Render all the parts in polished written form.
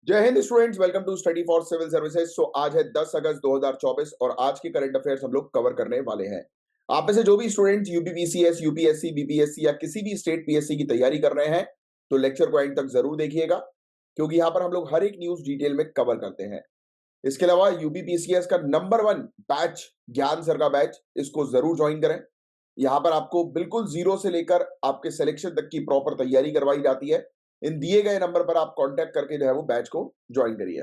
जय Hind students, welcome to study for civil services. आज है 10 अगस्त 2024 और आज की करंट अफेयर्स हम लोग कवर करने वाले हैं। आप में से जो भी स्टूडेंट यूपीपीसीएस, यूपीएससी, बीपीएससी या किसी भी स्टेट पीएससी की तैयारी कर रहे हैं तो लेक्चर को एंड तक जरूर देखिएगा, क्योंकि यहाँ पर हम लोग हर एक न्यूज डिटेल में कवर करते हैं। इसके अलावा यूपीपीसीएस का नंबर 1 बैच ज्ञान सर का बैच, इसको जरूर ज्वाइन करें। यहाँ पर आपको बिल्कुल जीरो से लेकर आपके सिलेक्शन तक की प्रॉपर तैयारी करवाई जाती है। इन दिए गए नंबर पर आप कांटेक्ट करके जो है वो बैच को ज्वाइन करिए।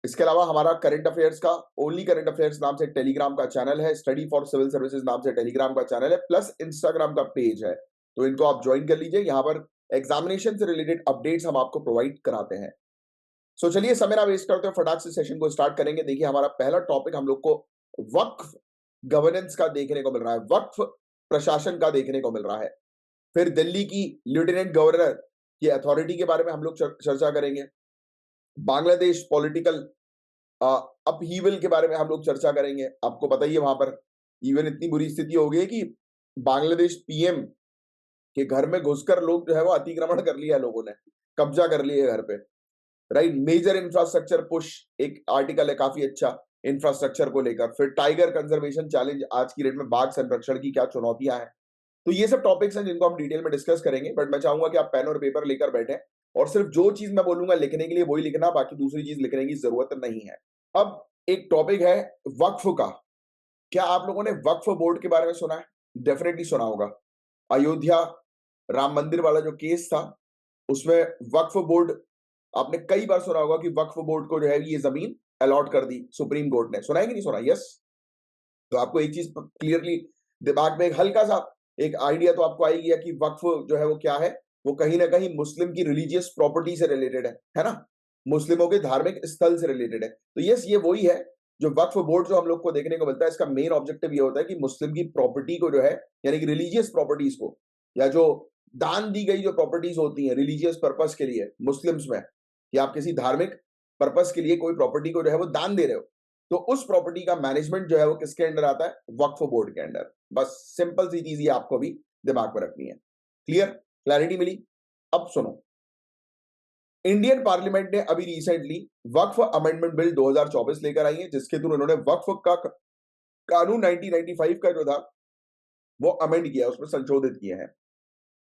इसके अलावा हमारा करंट अफेयर्स का ओनली करंट अफेयर्स नाम से टेलीग्राम का चैनल है, स्टडी फॉर सिविल सर्विसेज नाम से टेलीग्राम का चैनल है, प्लस इंस्टाग्राम का पेज है। तो इनको आप ज्वाइन कर लीजिए। यहाँ पर एग्जामिनेशन से रिलेटेड अपडेट्स हम आपको प्रोवाइड कराते हैं। चलिए समय ना वेस्ट करते हैं, फटाक से सेशन को स्टार्ट करेंगे। देखिए, हमारा पहला टॉपिक हम लोग को वक्फ गवर्नेंस का देखने को मिल रहा है, वक्फ प्रशासन का देखने को मिल रहा है। फिर दिल्ली की लेफ्टिनेंट गवर्नर की अथॉरिटी के बारे में हम लोग चर्चा करेंगे। बांग्लादेश पॉलिटिकल अपहीवल के बारे में हम लोग चर्चा करेंगे। आपको पता ही है, वहां पर इवन इतनी बुरी स्थिति हो गई है कि बांग्लादेश पीएम के घर में घुसकर लोग जो है वो अतिक्रमण कर लिया, लोगों ने कब्जा कर लिया घर पे। राइट, मेजर इंफ्रास्ट्रक्चर पुश एक आर्टिकल है काफी अच्छा इंफ्रास्ट्रक्चर को लेकर। फिर टाइगर कंजर्वेशन चैलेंज, आज की डेट में बाघ संरक्षण की क्या चुनौतियां हैं। तो ये सब टॉपिक्स हैं जिनको हम डिटेल में डिस्कस करेंगे। बट मैं चाहूंगा कि आप पेन और पेपर लेकर बैठे और सिर्फ जो चीज मैं बोलूंगा लिखने के लिए वही लिखना, बाकी दूसरी चीज लिखने की जरूरत नहीं है। अब एक टॉपिक है वक्फ का। क्या आप लोगों ने वक्फ बोर्ड के बारे में सुना है? डेफिनेटली सुना होगा। अयोध्या राम मंदिर वाला जो केस था, उसमें वक्फ बोर्ड, आपने कई बार सुना होगा कि वक्फ बोर्ड को जो है ये जमीन अलॉट कर दी सुप्रीम कोर्ट ने। सुना है कि नहीं सुना? यस। तो आपको एक चीज क्लियरली दिमाग में एक हल्का सा एक आइडिया तो आपको आएगी कि वक्फ जो है वो क्या है। वो कहीं ना कहीं मुस्लिम की रिलीजियस प्रॉपर्टी से रिलेटेड है ना, मुस्लिमों के धार्मिक स्थल से रिलेटेड है। तो यस, ये वही है जो वक्फ बोर्ड जो हम लोग को देखने को मिलता है। इसका मेन ऑब्जेक्टिव ये होता है कि मुस्लिम की प्रॉपर्टी को जो है, यानी कि रिलीजियस प्रॉपर्टीज को, या जो दान दी गई जो प्रॉपर्टीज होती हैं रिलीजियस पर्पस के लिए मुस्लिम्स में, कि आप किसी धार्मिक पर्पस के लिए कोई प्रॉपर्टी को जो है वो दान दे रहे हो, तो उस प्रॉपर्टी का मैनेजमेंट जो है वो किसके अंडर आता है? वक्फ बोर्ड के अंडर। बस सिंपल सी चीज ये आपको भी दिमाग में रखनी है। क्लियर, क्लैरिटी मिली? अब सुनो, इंडियन पार्लियामेंट ने अभी रिसेंटली वक्फ अमेंडमेंट बिल 2024 लेकर आई है, जिसके थ्रू उन्होंने वक्फ का कानून 1995 का जो था वो अमेंड किया, उसमें संशोधित किए हैं।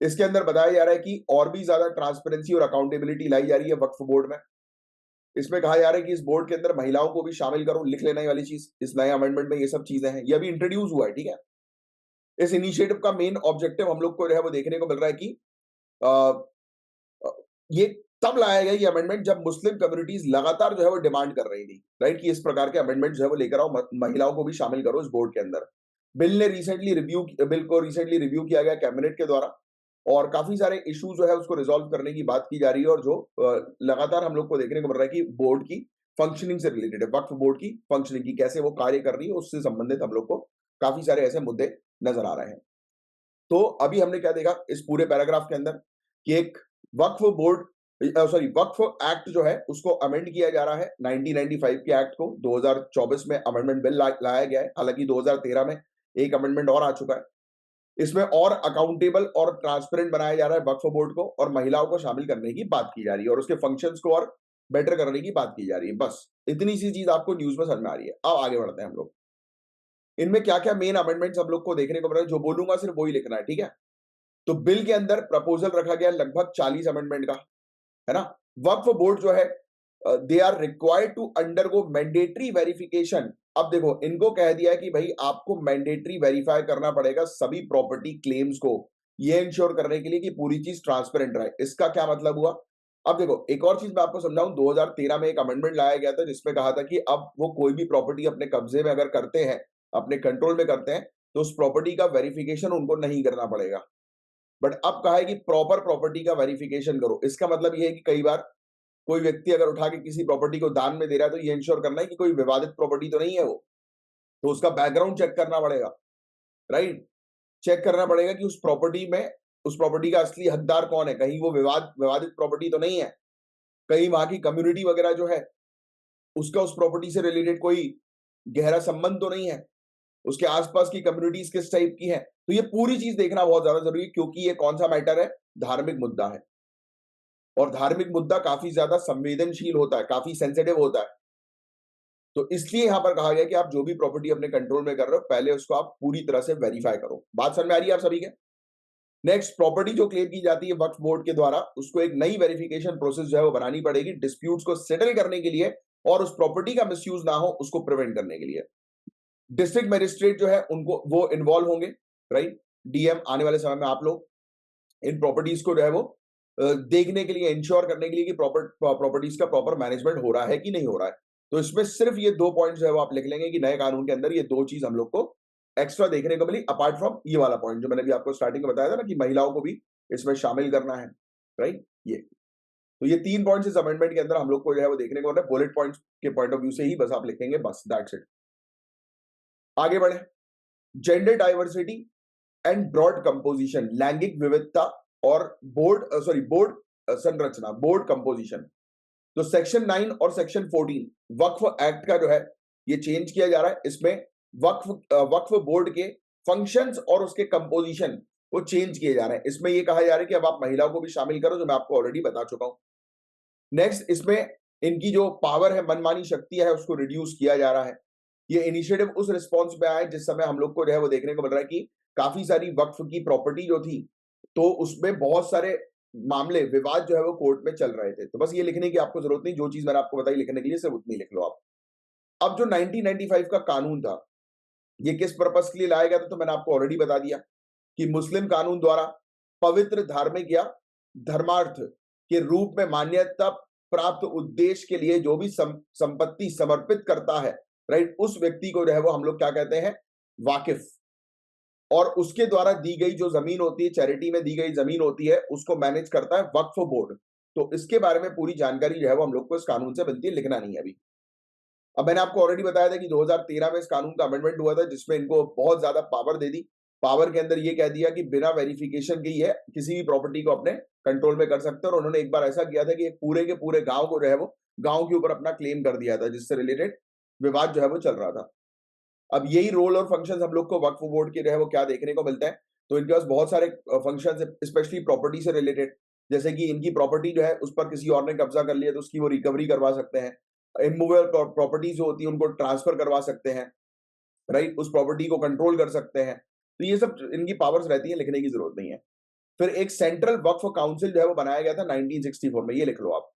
इसके अंदर बताया जा रहा है कि और भी ज्यादा ट्रांसपेरेंसी और अकाउंटेबिलिटी लाई जा रही है वक्फ बोर्ड में। इसमें कहा जा रहा है कि इस बोर्ड के अंदर महिलाओं को भी शामिल करो। लिख लेने वाली चीज इस नए अमेंडमेंट में ये सब चीजें हैं, ये अभी इंट्रोड्यूस हुआ है। ठीक है, इस इनिशिएटिव का मेन ऑब्जेक्टिव हम लोग को जो है वो देखने को मिल रहा है कि अ, अ, ये तब लाया गया ये अमेंडमेंट जब मुस्लिम कम्युनिटीज लगातार जो है वो डिमांड कर रही थी, राइट, कि इस प्रकार के अमेंडमेंट जो है वो लेकर आओ, महिलाओं को भी शामिल करो इस बोर्ड के अंदर। बिल को रिसेंटली रिव्यू किया गया कैबिनेट के द्वारा, और काफी सारे इश्यूज जो है उसको रिजॉल्व करने की बात की जा रही है। और जो लगातार हम लोग को देखने को मिल रहा है कि बोर्ड की फंक्शनिंग से रिलेटेड है, वक्फ बोर्ड की फंक्शनिंग की, कैसे वो कार्य कर रही है, उससे संबंधित हम लोग को काफी सारे ऐसे मुद्दे नजर आ रहे हैं। तो अभी हमने क्या देखा इस पूरे पैराग्राफ के अंदर कि एक वक्फ बोर्ड, सॉरी, वक्फ एक्ट जो है उसको अमेंड किया जा रहा है। 1995 के एक्ट को 2024 में अमेंडमेंट बिल लाया गया है। हालांकि 2013 में एक अमेंडमेंट और आ चुका है। इसमें और अकाउंटेबल और ट्रांसपेरेंट बनाया जा रहा है वक्फ बोर्ड को, और महिलाओं को शामिल करने की बात की जा रही है, और उसके फंक्शंस को और बेटर करने की बात की जा रही है। बस इतनी सी चीज आपको न्यूज में समझ में आ रही है। अब आगे बढ़ते हैं हम लोग। इनमें क्या क्या मेन अमेंडमेंट्स हम लोग को देखने को मिल रहा है, जो बोलूंगा सिर्फ वही लिखना है। ठीक है, तो बिल के अंदर प्रपोजल रखा गया लगभग 40 अमेंडमेंट का, है ना। वक्फ बोर्ड जो है, they are required to undergo mandatory verification. अब देखो, इनको कह दिया है कि भाई आपको मैंडेटरी वेरीफाई करना पड़ेगा सभी प्रॉपर्टी क्लेम्स को, ये इंश्योर करने के लिए कि पूरी चीज ट्रांसपेरेंट रहे। इसका क्या मतलब हुआ? अब देखो, एक और चीज मैं आपको समझाऊं। 2013 में एक अमेंडमेंट लाया गया था जिसमें कहा था कि अब वो कोई भी प्रॉपर्टी अपने कब्जे में अगर करते हैं, अपने कंट्रोल में करते हैं, तो उस प्रॉपर्टी का वेरिफिकेशन उनको नहीं करना पड़ेगा। बट अब कहा है कि प्रॉपर प्रॉपर्टी का वेरिफिकेशन करो। इसका मतलब ये है कि कई बार कोई व्यक्ति अगर उठा के किसी प्रॉपर्टी को दान में दे रहा है, तो ये इंश्योर करना है कि कोई विवादित प्रॉपर्टी तो नहीं है वो, तो उसका बैकग्राउंड चेक करना पड़ेगा, राइट। चेक करना पड़ेगा कि उस प्रॉपर्टी में, उस प्रॉपर्टी का असली हकदार कौन है, कहीं वो विवादित प्रॉपर्टी तो नहीं है, कहीं वहां की कम्युनिटी वगैरह जो है उसका उस प्रॉपर्टी से रिलेटेड कोई गहरा संबंध तो नहीं है, उसके आसपास की कम्युनिटीज किस टाइप की है। तो ये पूरी चीज देखना बहुत ज्यादा जरूरी है, क्योंकि ये कौन सा मैटर है? धार्मिक मुद्दा है। और धार्मिक मुद्दा काफी ज्यादा संवेदनशील होता है, काफी सेंसिटिव होता है। तो इसलिए यहां पर कहा गया कि आप जो भी प्रॉपर्टी अपने कंट्रोल में कर रहे हो, पहले उसको आप पूरी तरह से वेरीफाई करो। बात समझ में आ रही है आप सभी के? नेक्स्ट, प्रॉपर्टी जो क्लेम की जाती है वक्फ बोर्ड के द्वारा, उसको एक नई वेरिफिकेशन प्रोसेस जो है वो बनानी पड़ेगी डिस्प्यूट्स को सेटल करने के लिए, और उस प्रॉपर्टी का मिसयूज ना हो उसको प्रिवेंट करने के लिए। डिस्ट्रिक्ट मजिस्ट्रेट जो है उनको वो इन्वॉल्व होंगे, राइट। डीएम आने वाले समय में आप लोग इन प्रॉपर्टीज को जो है वो देखने के लिए, इंश्योर करने के लिए कि प्रॉपर्टीज का प्रॉपर मैनेजमेंट हो रहा है कि नहीं हो रहा है। तो इसमें सिर्फ ये 2 पॉइंट जो है वो आप लिख लेंगे कि नए कानून के अंदर ये 2 चीज हम लोग को एक्स्ट्रा देखने को मिली, अपार्ट फ्रॉम ये वाला पॉइंट जो मैंने भी आपको स्टार्टिंग में बताया था ना कि महिलाओं को भी इसमें शामिल करना है, राइट। ये तो ये 3 पॉइंट्स इस अमेंडमेंट के अंदर हम लोग को जो है वो देखने को मिल रहा है। बुलेट पॉइंट्स के पॉइंट ऑफ व्यू से ही बस आप लिखेंगे, बस दैट्स इट। आगे बढ़े। Gender diversity and broad composition, लैंगिक विविधता और बोर्ड संरचना, बोर्ड कंपोजिशन। तो सेक्शन 9 और सेक्शन 14 वक्फ एक्ट का जो है ये चेंज किया जा रहा है। इसमें वक्फ बोर्ड के फंक्शंस और उसके कंपोजिशन वो चेंज किए जा रहे हैं। इसमें ये कहा जा रहा है कि अब आप महिलाओं को भी शामिल करो, जो मैं आपको ऑलरेडी बता चुका हूं। नेक्स्ट, इसमें इनकी जो पावर है, मनमानी शक्तियां है, उसको रिड्यूस किया जा रहा है। ये इनिशिएटिव उस रिस्पॉन्स पे आए जिस समय हम लोग को जो है वो देखने को मिल रहा है कि काफी सारी वक्फ की प्रॉपर्टी जो थी, तो उसमें बहुत सारे मामले, विवाद जो है वो कोर्ट में चल रहे थे। तो बस ये लिखने की आपको जरूरत नहीं, जो चीज मैंने आपको बताई लिखने के लिए सिर्फ उतनी लिख लो आप। अब जो 1995 का कानून था, ये किस पर्पस के लिए लाया गया था, तो मैंने आपको ऑलरेडी बता दिया कि मुस्लिम कानून द्वारा पवित्र, धार्मिक या धर्मार्थ के रूप में मान्यता प्राप्त उद्देश्य के लिए जो भी संपत्ति समर्पित करता है, राइट, उस व्यक्ति को जो है वो हम लोग क्या कहते हैं, वाकिफ। और उसके द्वारा दी गई जो जमीन होती है, चैरिटी में दी गई जमीन होती है, उसको मैनेज करता है वक्फ बोर्ड। तो इसके बारे में पूरी जानकारी जो है वो हम लोग को इस कानून से मिलती है, लिखना नहीं है अभी। अब मैंने आपको ऑलरेडी बताया था कि 2013 में इस कानून का अमेंडमेंट हुआ था, जिसमें इनको बहुत ज्यादा पावर दे दी। पावर के अंदर ये कह दिया कि बिना वेरिफिकेशन के ही है किसी भी प्रॉपर्टी को अपने कंट्रोल में कर सकते हैं। और उन्होंने एक बार ऐसा किया था कि एक पूरे के पूरे गांव को जो है वो गांव के ऊपर अपना क्लेम कर दिया था, जिससे रिलेटेड विवाद जो है वो चल रहा था। अब यही रोल और फंक्शंस हम लोग को वक्फ बोर्ड के जो है वो क्या देखने को मिलते हैं, तो इनके पास बहुत सारे फंक्शंस है, स्पेशली प्रॉपर्टी से रिलेटेड। जैसे कि इनकी प्रॉपर्टी जो है उस पर किसी और ने कब्जा कर लिया तो उसकी वो रिकवरी करवा सकते हैं। इमूवेबल प्रॉपर्टी जो होती है उनको ट्रांसफर करवा सकते हैं, राइट, उस प्रॉपर्टी को कंट्रोल कर सकते हैं। तो ये सब इनकी पावर्स रहती है, लिखने की जरूरत नहीं है। फिर एक सेंट्रल वक्फ काउंसिल जो है वो बनाया गया था 1964 में, ये लिख लो आप,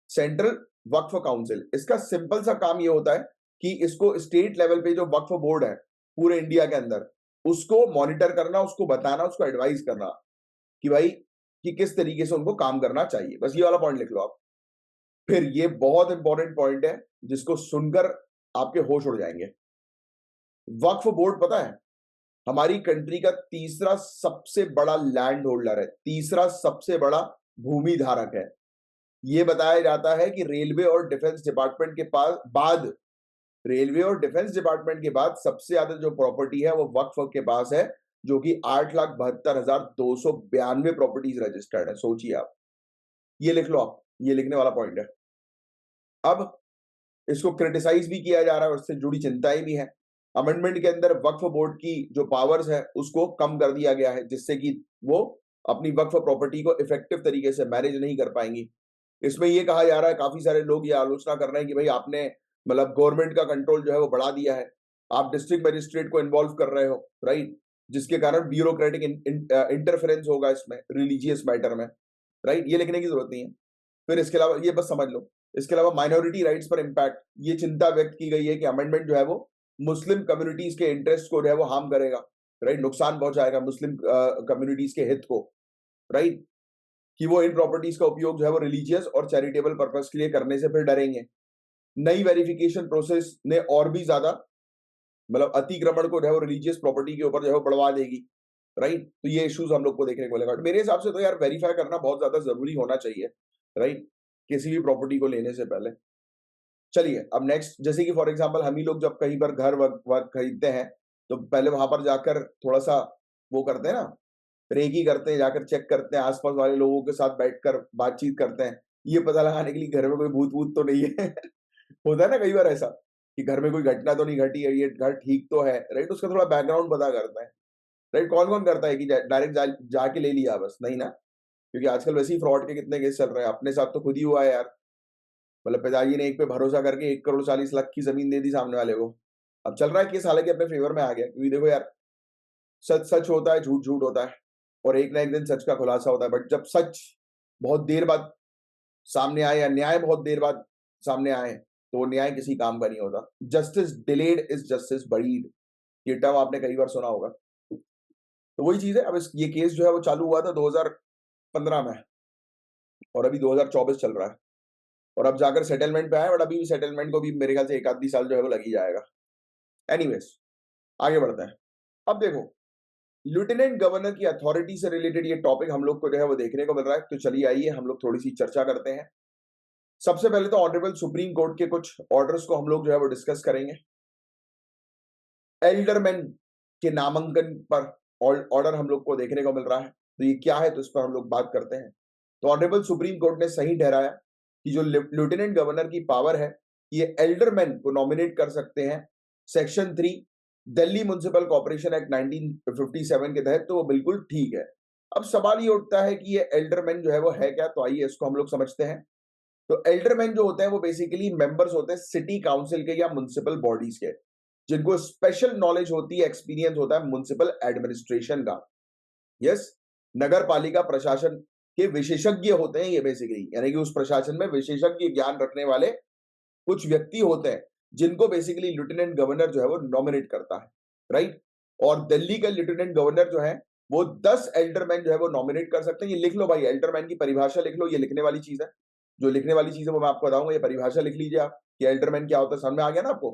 सेंट्रल वक्फ काउंसिल। इसका सिंपल सा काम ये होता है कि इसको स्टेट लेवल पे जो वक्फ बोर्ड है पूरे इंडिया के अंदर, उसको मॉनिटर करना, उसको बताना, उसको एडवाइस करना कि भाई कि किस तरीके से उनको काम करना चाहिए। बस ये वाला पॉइंट लिख लो आप। फिर ये बहुत इंपॉर्टेंट पॉइंट है जिसको सुनकर आपके होश उड़ जाएंगे। वक्फ बोर्ड पता है हमारी कंट्री का तीसरा सबसे बड़ा लैंड होल्डर है, तीसरा सबसे बड़ा भूमि धारक है। ये बताया जाता है कि रेलवे और डिफेंस डिपार्टमेंट के पास बाद, रेलवे और डिफेंस डिपार्टमेंट के बाद सबसे ज्यादा जो प्रॉपर्टी है वो वक्फ के पास है, जो कि 8,72,292 प्रॉपर्टीज रजिस्टर्ड है। सोचिए आप, ये लिख लो आप, ये लिखने वाला पॉइंट है। अब इसको क्रिटिसाइज भी किया जा रहा है और इससे जुड़ी चिंताएं भी हैं। अमेंडमेंट के अंदर वक्फ बोर्ड की जो पावर्स है उसको कम कर दिया गया है, जिससे कि वो अपनी वक्फ प्रॉपर्टी को इफेक्टिव तरीके से मैनेज नहीं कर पाएंगी। इसमें ये कहा जा रहा है, काफी सारे लोग ये आलोचना कर रहे हैं कि भाई आपने मतलब गवर्नमेंट का कंट्रोल जो है वो बढ़ा दिया है, आप डिस्ट्रिक्ट मजिस्ट्रेट को इन्वॉल्व कर रहे हो, राइट, जिसके कारण ब्यूरोक्रेटिक इंटरफेरेंस होगा इसमें रिलीजियस मैटर में, राइट। ये लिखने की जरूरत नहीं है। फिर इसके अलावा ये बस समझ लो, इसके अलावा माइनॉरिटी राइट्स पर इम्पैक्ट, ये चिंता व्यक्त की गई है कि अमेंडमेंट जो है वो मुस्लिम कम्युनिटीज के इंटरेस्ट को जो है वो हार्म करेगा, राइट, नुकसान पहुंचाएगा मुस्लिम कम्युनिटीज के हित को, राइट, कि वो इन प्रॉपर्टीज का उपयोग जो है वो रिलीजियस और चैरिटेबल पर्पस के लिए करने से फिर डरेंगे। नई वेरिफिकेशन प्रोसेस ने और भी ज्यादा मतलब अतिक्रमण को जो है वो रिलीजियस प्रॉपर्टी के ऊपर जो है वो बढ़वा देगी, राइट। तो ये इश्यूज हम लोग को देखने को मिलेगा। मेरे हिसाब से तो यार वेरीफाई करना बहुत ज्यादा जरूरी होना चाहिए, राइट, किसी भी प्रॉपर्टी को लेने से पहले। चलिए अब नेक्स्ट, जैसे कि फॉर एग्जांपल हम ही लोग जब कहीं पर घर वर्क खरीदते हैं तो पहले वहां पर जाकर थोड़ा सा वो करते हैं ना, रेकी करते हैं, जाकर चेक करते हैं, आसपास वाले लोगों के साथ बैठकर बातचीत करते हैं, ये पता लगाने के लिए घर में कोई भूत वूत तो नहीं है। होता है ना कई बार ऐसा कि घर में कोई घटना तो नहीं घटी है, ये घर ठीक तो है, राइट, उसका थोड़ा बैकग्राउंड पता करता है, राइट। कौन कौन करता है कि डायरेक्ट जाके ले लिया बस, नहीं ना। क्योंकि आजकल वैसे ही फ्रॉड के कितने केस चल रहे हैं, अपने साथ तो खुद ही हुआ है यार। मतलब पिताजी ने एक पे भरोसा करके 1,40,00,000 की जमीन दे दी सामने वाले को। अब चल रहा है केस, हालांकि अपने फेवर में आ गया, क्योंकि देखो यार, सच सच होता है, झूठ झूठ होता है, और एक ना एक दिन सच का खुलासा होता है। बट जब सच बहुत देर बाद सामने आए, या न्याय बहुत देर बाद सामने आए, तो वो न्याय किसी काम का नहीं होता। Justice delayed is justice buried, ये टर्म आपने कई बार सुना होगा। तो वही चीज है। अब ये केस जो है वो चालू हुआ था 2015 में, और अभी 2024 चल रहा है, और अब जाकर सेटलमेंट पे आया। बट अभी भी सेटलमेंट को भी मेरे ख्याल से एक आधी साल जो है वो लग ही जाएगा। एनीवेज, आगे बढ़ते हैं। अब देखो, लेफ्टिनेंट गवर्नर की अथॉरिटी से रिलेटेड ये टॉपिक हम लोग को जो है वो देखने को मिल रहा है। तो चलिए आइए हम लोग थोड़ी सी चर्चा करते हैं। सबसे पहले तो ऑनरेबल सुप्रीम कोर्ट के कुछ ऑर्डर्स को हम लोग जो है वो डिस्कस करेंगे। एल्डरमैन के नामांकन पर ऑर्डर हम लोग को देखने को मिल रहा है, तो ये क्या है, तो इस पर हम लोग बात करते हैं। तो ऑनरेबल सुप्रीम कोर्ट ने सही ठहराया कि जो लेफ्टिनेंट गवर्नर की पावर है, ये एल्डरमैन को नॉमिनेट कर सकते हैं section 3 Delhi municipal corporation act 1957 के तहत। तो वो बिल्कुल ठीक है। अब सवाल ये उठता है कि ये एल्डरमैन जो है वो है क्या, तो आइए इसको हम लोग समझते हैं। तो एल्डरमैन जो होते हैं वो बेसिकली मेंबर्स होते हैं सिटी काउंसिल के या म्युनिसिपल बॉडीज के, जिनको स्पेशल नॉलेज होती है, एक्सपीरियंस होता है म्युनिसिपल एडमिनिस्ट्रेशन का। यस, नगर पालिका प्रशासन के विशेषज्ञ होते हैं ये बेसिकली, यानी कि उस प्रशासन में विशेषज्ञ ज्ञान रखने वाले कुछ व्यक्ति होते हैं, जिनको बेसिकली लेफ्टिनेंट गवर्नर जो है वो नॉमिनेट करता है, राइट। और दिल्ली का लेफ्टिनेंट गवर्नर जो है वो 10 एल्डरमैन जो है वो नॉमिनेट कर सकते हैं। ये लिख लो भाई, एल्डरमैन की परिभाषा लिख लो, ये लिखने वाली चीज है। जो लिखने वाली चीज है वो मैं आपको बताऊंगा, ये परिभाषा लिख लीजिए आप कि एल्डरमैन क्या होता है, समझ में आ गया ना आपको।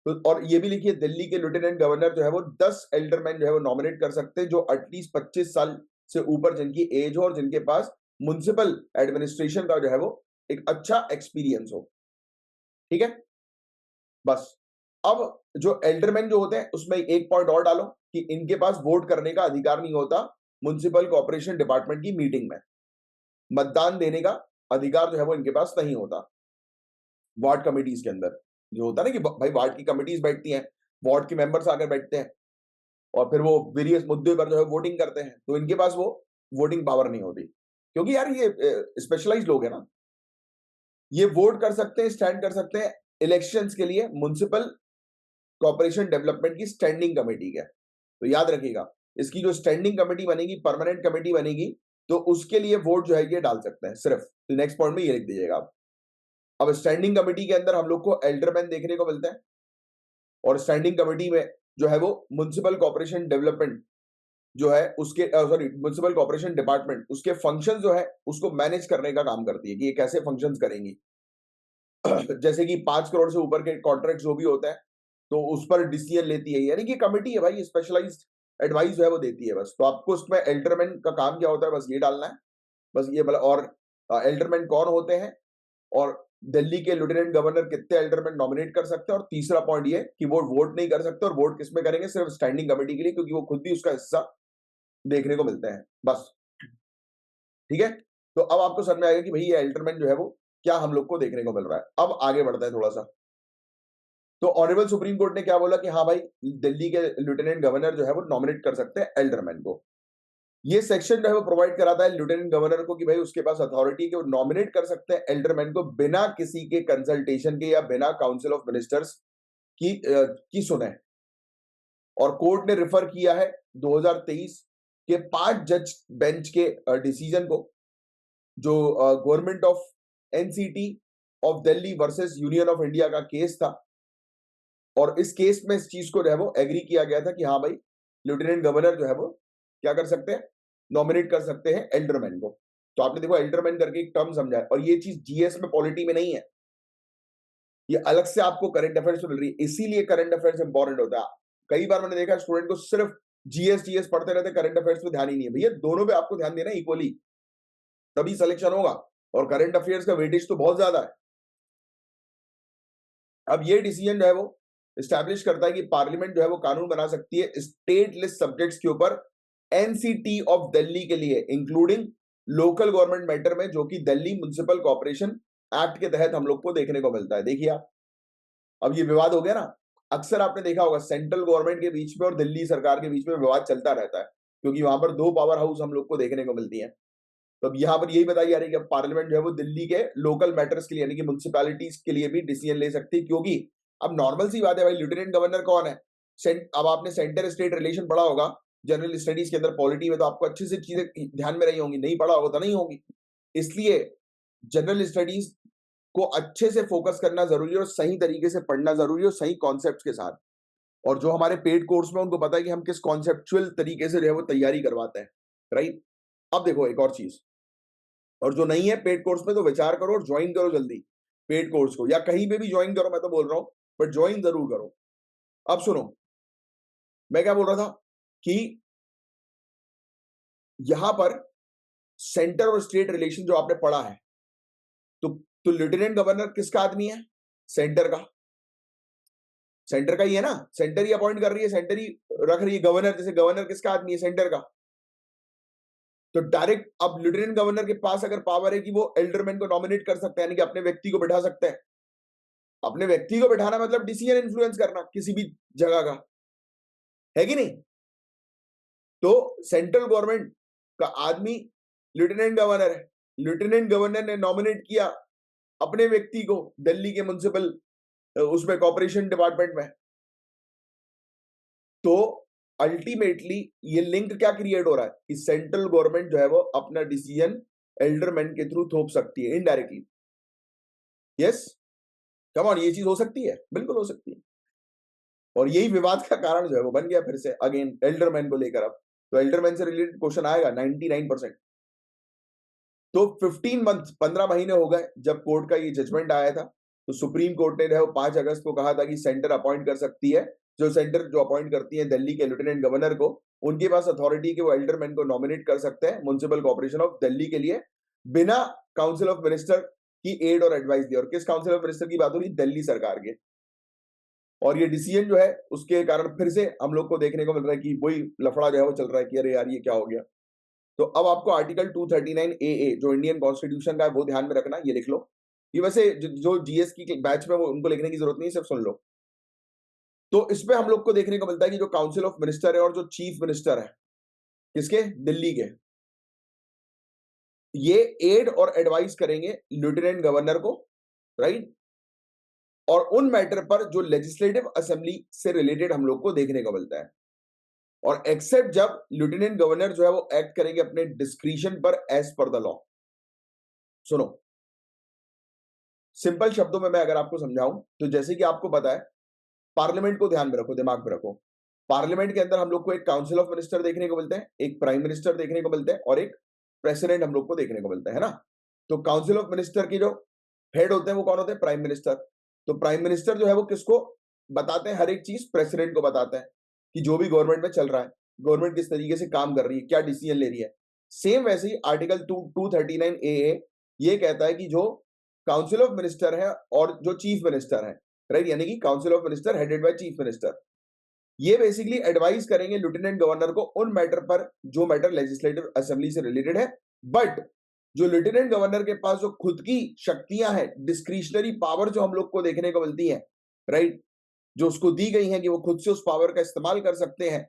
तो और ये भी लिखिए, दिल्ली के लेफ्टिनेंट गवर्नर जो है वो 10 एल्डरमैन जो है वो नॉमिनेट कर सकते हैं, जो एटलीस्ट 25 साल से ऊपर जिनकी एज हो, और जिनके पास म्युनिसिपल एडमिनिस्ट्रेशन का जो है वो एक अच्छा एक्सपीरियंस हो। ठीक है, बस। अब जो एल्डरमैन जो होते हैं उसमें एक पॉइंट और डालो कि इनके पास वोट करने का अधिकार नहीं होता म्युनिसिपल कॉर्पोरेशन डिपार्टमेंट की मीटिंग में। मतदान देने का अधिकार जो है वो इनके पास नहीं होता। वार्ड कमिटीज के अंदर जो होता है ना कि भाई वार्ड की कमिटीज बैठती हैं, वार्ड के मेंबर्स आकर बैठते हैं, और फिर वो वेरियस मुद्दे पर जो है वोटिंग करते हैं, तो इनके पास वो वोटिंग पावर नहीं होती, क्योंकि यार ये स्पेशलाइज्ड लोग हैं ना। ये वोट कर सकते हैं, स्टैंड कर सकते हैं इलेक्शंस के लिए म्युनिसिपल कॉर्पोरेशन डेवलपमेंट की स्टैंडिंग कमेटी के। तो याद रखिएगा, इसकी जो स्टैंडिंग कमेटी बनेगी, परमानेंट कमेटी बनेगी, तो उसके लिए वोट जो है ये डाल सकते हैं सिर्फ। तो नेक्स्ट पॉइंट में ये लिख दीजिएगा आप। अब स्टैंडिंग कमेटी के अंदर हम लोग को एल्डरमैन देखने को मिलते हैं, और स्टैंडिंग कमेटी में जो है वो म्युनिसिपल कॉर्पोरेशन डेवलपमेंट जो है उसके सॉरी म्युनिसिपल कॉर्पोरेशन डिपार्टमेंट उसके फंक्शन जो है उसको मैनेज करने का काम करती है कि ये कैसे फंक्शंस करेंगी। जैसे कि 5 करोड़ से ऊपर के कॉन्ट्रैक्ट जो भी होता है, तो उस पर डिसीजन लेती है, यानी कि कमिटी है भाई, स्पेशलाइज्ड एडवाइस जो है वो देती है बस। तो आपको उसमें एल्डरमैन का काम क्या होता है बस ये डालना है, बस ये मतलब। और एल्डरमैन कौन होते हैं, और दिल्ली के लेफ्टिनेंट गवर्नर कितने एल्डरमैन नॉमिनेट कर सकते हैं, और तीसरा पॉइंट ये कि वो वोट नहीं कर सकते, और वोट किसमें करेंगे, सिर्फ स्टैंडिंग कमेटी के लिए, क्योंकि वो खुद भी उसका हिस्सा देखने को मिलते हैं बस। ठीक है, तो अब आपको समझ में आएगा कि भाई ये एल्डरमैन जो है वो क्या हम लोग को देखने को मिल रहा है। अब आगे बढ़ता है थोड़ा सा। तो ऑनरेबल सुप्रीम कोर्ट ने क्या बोला कि हाँ भाई, दिल्ली के लेफ्टिनेंट गवर्नर जो है वो नॉमिनेट कर सकते हैं एल्डरमैन को। ये सेक्शन जो है वो प्रोवाइड कराता है लेफ्टिनेंट गवर्नर को कि भाई उसके पास अथॉरिटी के, वो नॉमिनेट कर सकते हैं एल्डरमैन को बिना किसी के कंसल्टेशन के या बिना काउंसिल ऑफ मिनिस्टर्स की सुने। और कोर्ट ने रेफर किया है 2023 के 5 जज बेंच के डिसीजन को, जो government of NCT of Delhi versus union of India का केस था। और इस केस में इस चीज को जो है वो एग्री किया गया था कि हाँ भाई, लेफ्टिनेंट गवर्नर जो है वो क्या कर सकते हैं, नॉमिनेट कर सकते हैं एल्डरमैन को। तो आपने देखो एल्डरमैन करके एक टर्म समझा है, और ये चीज जीएस में पॉलिटी में नहीं है, ये अलग से आपको करंट अफेयर्स में मिल रही है, इसीलिए करंट अफेयर्स इंपॉर्टेंट होता है। कई बार मैंने देखा स्टूडेंट को सिर्फ जीएस जीएस पढ़ते रहते, करंट अफेयर्स पे ध्यान ही नहीं है। भैया दोनों पे आपको ध्यान देना है इक्वली, तभी सिलेक्शन होगा। और करंट अफेयर्स का वेटेज तो बहुत ज्यादा है। अब ये डिसीजन जो है वो स्टैब्लिश करता है कि पार्लियामेंट जो है वो कानून बना सकती है स्टेट लिस्ट सब्जेक्ट्स के ऊपर एनसीटी ऑफ दिल्ली के लिए, इंक्लूडिंग लोकल गवर्नमेंट मैटर में, जो कि दिल्ली म्युनिसिपल कॉर्पोरेशन एक्ट के तहत हम लोग को देखने को मिलता है। देखिए आप, अब ये विवाद हो गया ना। अक्सर आपने देखा होगा सेंट्रल गवर्नमेंट के बीच में और दिल्ली सरकार के बीच में विवाद चलता रहता है, क्योंकि वहां पर दो पावर हाउस हम लोग को देखने को मिलती है। तो अब यहाँ पर यही बताई जा रही है कि पार्लियामेंट जो है वो दिल्ली के लोकल मैटर्स के लिए यानी कि म्युनिसिपैलिटीज के लिए भी डिसीजन ले सकती है, क्योंकि अब नॉर्मल सी बात है भाई, लेफ्टिनेंट गवर्नर कौन है? अब आपने सेंटर स्टेट रिलेशन पढ़ा होगा जनरल स्टडीज के अंदर, पॉलिटी में, तो आपको अच्छे से चीजें ध्यान में रही होंगी, नहीं पढ़ा होगा तो नहीं होगी। इसलिए जनरल स्टडीज को अच्छे से फोकस करना जरूरी है और सही तरीके से पढ़ना जरूरी है, और सही कॉन्सेप्ट के साथ। और जो हमारे पेड कोर्स में उनको पता है कि हम किस कॉन्सेप्चुअल तरीके से जो है वो तैयारी करवाते हैं, राइट। अब देखो एक और चीज, और जो नहीं है पेड कोर्स में तो विचार करो और ज्वाइन करो जल्दी पेड कोर्स को, या कहीं पे भी ज्वाइन करो, मैं तो बोल रहा हूं, बट ज्वाइन जरूर करो। अब सुनो, मैं क्या बोल रहा था कि यहां पर सेंटर और स्टेट रिलेशन जो आपने पढ़ा है, तो लेफ्टिनेंट गवर्नर किसका आदमी है? सेंटर का। सेंटर का ही है ना, सेंटर ही अपॉइंट कर रही है, सेंटर ही रख रही है गवर्नर। जैसे गवर्नर किसका आदमी है? सेंटर का। तो डायरेक्ट अब लेफ्टिनेंट गवर्नर के पास अगर पावर है कि वो एल्डरमैन को नॉमिनेट कर सकते हैं, यानी कि अपने व्यक्ति को बिठा सकते हैं। अपने व्यक्ति को बिठाना मतलब डिसीजन इन्फ्लुएंस करना किसी भी जगह का, है कि नहीं? तो सेंट्रल गवर्नमेंट का आदमी लेफ्टिनेंट गवर्नर है। लेफ्टिनेंट गवर्नर ने नॉमिनेट किया अपने व्यक्ति को दिल्ली के म्युनिसिपल उसमें कॉर्पोरेशन डिपार्टमेंट में, तो अल्टीमेटली ये लिंक क्या क्रिएट हो रहा है कि सेंट्रल गवर्नमेंट जो है वो अपना डिसीजन एल्डरमैन के थ्रू थोप सकती है इनडायरेक्टली। यस, कम ऑन, ये चीज हो सकती है, बिल्कुल हो सकती है। और यही विवाद का कारण जो है वो बन गया फिर से अगेन एल्डरमैन को लेकर। अब तो एल्डरमैन से रिलेटेड क्वेश्चन आएगा 99%। तो 15 मंथ 15 महीने हो गए जब कोर्ट का ये जजमेंट आया था, तो सुप्रीम कोर्ट ने 5 अगस्त को कहा था कि सेंटर अपॉइंट कर सकती है, जो सेंटर जो अपॉइंट करती है दिल्ली के लेफ्टिनेंट गवर्नर को, उनके पास अथॉरिटी के वो एल्डरमैन को नॉमिनेट कर सकते हैं म्युनिसिपल कॉर्पोरेशन ऑफ दिल्ली के लिए, बिना काउंसिल ऑफ मिनिस्टर की एड और एडवाइस दिए। और किस काउंसिल ऑफ मिनिस्टर की बात हो रही? दिल्ली सरकार के। और ये डिसीजन जो है उसके कारण फिर से हम लोग को देखने को मिल रहा है कि वही लफड़ा जो है वो चल रहा है कि अरे यार ये क्या हो गया। तो अब आपको आर्टिकल 239 ए जो इंडियन कॉन्स्टिट्यूशन का है वो ध्यान में रखना, ये लिख लो। ये वैसे जो जीएस की बैच में वो उनको लिखने की जरूरत नहीं, सिर्फ सुन लो। तो इसमें हम लोग को देखने को मिलता है कि जो काउंसिल ऑफ मिनिस्टर है और जो चीफ मिनिस्टर है किसके? दिल्ली के, ये एड और एडवाइस करेंगे लेफ्टिनेंट गवर्नर को, राइट। और उन मैटर पर जो लेजिस्लेटिव असेंबली से रिलेटेड हम लोग को देखने को मिलता है, और एक्सेप्ट जब लेफ्टिनेंट गवर्नर जो है वो एक्ट करेंगे अपने डिस्क्रिशन पर एज पर द लॉ। सुनो, सिंपल शब्दों में मैं अगर आपको समझाऊं तो जैसे कि आपको पता है, पार्लियामेंट को ध्यान में रखो, दिमाग में रखो। पार्लियामेंट के अंदर हम लोग को एक काउंसिल ऑफ मिनिस्टर देखने को मिलते हैं, एक प्राइम मिनिस्टर देखने को मिलते हैं, और एक प्रेसिडेंट हम लोग को देखने को मिलता है ना। तो काउंसिल ऑफ मिनिस्टर की जो हेड होते हैं वो कौन होते हैं? Prime minister. तो प्राइम मिनिस्टर जो है वो किसको बताते हैं? हर एक चीज प्रेसिडेंट को बताते हैं कि जो भी गवर्नमेंट में चल रहा है, गवर्नमेंट किस तरीके से काम कर रही है, क्या डिसीजन ले रही है। सेम वैसे ही आर्टिकल 239 ए ये कहता है कि जो काउंसिल ऑफ मिनिस्टर है और जो चीफ मिनिस्टर है, राइट, यानी कि council of minister headed by chief minister, ये बेसिकली एडवाइस करेंगे लेफ्टिनेंट गवर्नर को उन मैटर पर जो मैटर लेजिस्लेटिव असेंबली से रिलेटेड है। बट जो लेफ्टिनेंट गवर्नर के पास जो खुद की शक्तियां हैं, डिस्क्रिशनरी पावर जो हम लोग को देखने को मिलती है, राइट, जो उसको दी गई है कि वो खुद से उस पावर का इस्तेमाल कर सकते हैं,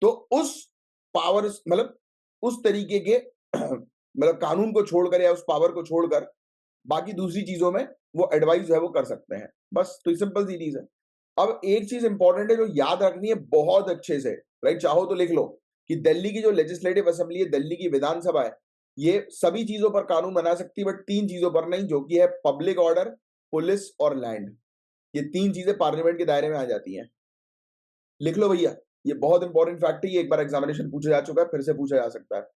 तो उस पावर मतलब उस तरीके के मतलब कानून को छोड़कर या उस पावर को छोड़कर बाकी दूसरी चीजों में वो एडवाइस जो है वो कर सकते हैं। बस, तो सिंपल सी चीज है। अब एक चीज इंपॉर्टेंट है जो याद रखनी है बहुत अच्छे से, राइट, चाहो तो लिख लो कि दिल्ली की जो लेजिस्लेटिव असेंबली है, दिल्ली की विधानसभा है, ये सभी चीजों पर कानून बना सकती है, बट 3 चीजों पर नहीं, जो कि है पब्लिक ऑर्डर, पुलिस और लैंड। ये 3 चीजें पार्लियामेंट के दायरे में आ जाती हैं। लिख लो भैया, ये बहुत इंपॉर्टेंट फैक्ट है, ये एक बार एग्जामिनेशन पूछा जा चुका है, फिर से पूछा जा सकता है।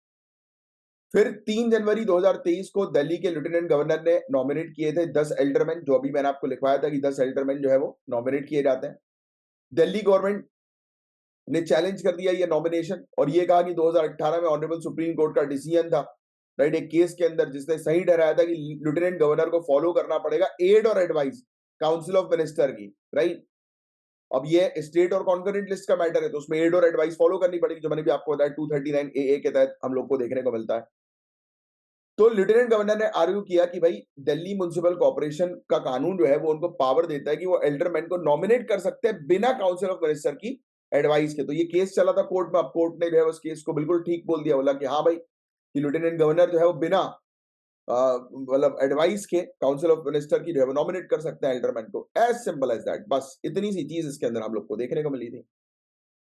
फिर 3 जनवरी 2023 को दिल्ली के लेफ्टिनेंट गवर्नर ने नॉमिनेट किए थे 10 एल्डरमैन, जो अभी मैंने आपको लिखवाया था कि 10 एल्डरमैन जो है वो नॉमिनेट किए जाते हैं। दिल्ली गवर्नमेंट ने चैलेंज कर दिया ये नॉमिनेशन, और ये कहा कि 2018 में ऑनरेबल सुप्रीम कोर्ट का डिसीजन था, राइट, एक केस के अंदर जिसने सही ठहराया था कि लेफ्टिनेंट गवर्नर को फॉलो करना पड़ेगा एड और एडवाइस काउंसिल ऑफ मिनिस्टर की, राइट। अब ये स्टेट और कॉन्करेंट लिस्ट का मैटर है, तो उसमें एड और एडवाइस फॉलो करनी पड़ेगी, जो मैंने भी आपको बताया 239 ए के तहत हम लोग को देखने को मिलता है। तो लेफ्टिनेंट गवर्नर ने आर्ग्यू किया कि भाई दिल्ली म्युनिसिपल कॉर्पोरेशन का कानून जो है वो उनको पावर देता है कि वो एल्डरमैन को नॉमिनेट कर सकते हैं बिना काउंसिल ऑफ मिनिस्टर की एडवाइस के। तो ये केस चला था कोर्ट में, अब कोर्ट ने जो है उस केस को बिल्कुल ठीक बोल दिया, बोला कि हाँ भाई कि लेफ्टिनेंट गवर्नर जो है वो बिना मतलब एडवाइस के काउंसिल ऑफ मिनिस्टर की जो है नॉमिनेट कर सकते हैं एल्डरमैन को, एज सिंपल एज दैट। बस इतनी सी चीज इसके अंदर हम लोग को देखने को मिली थी।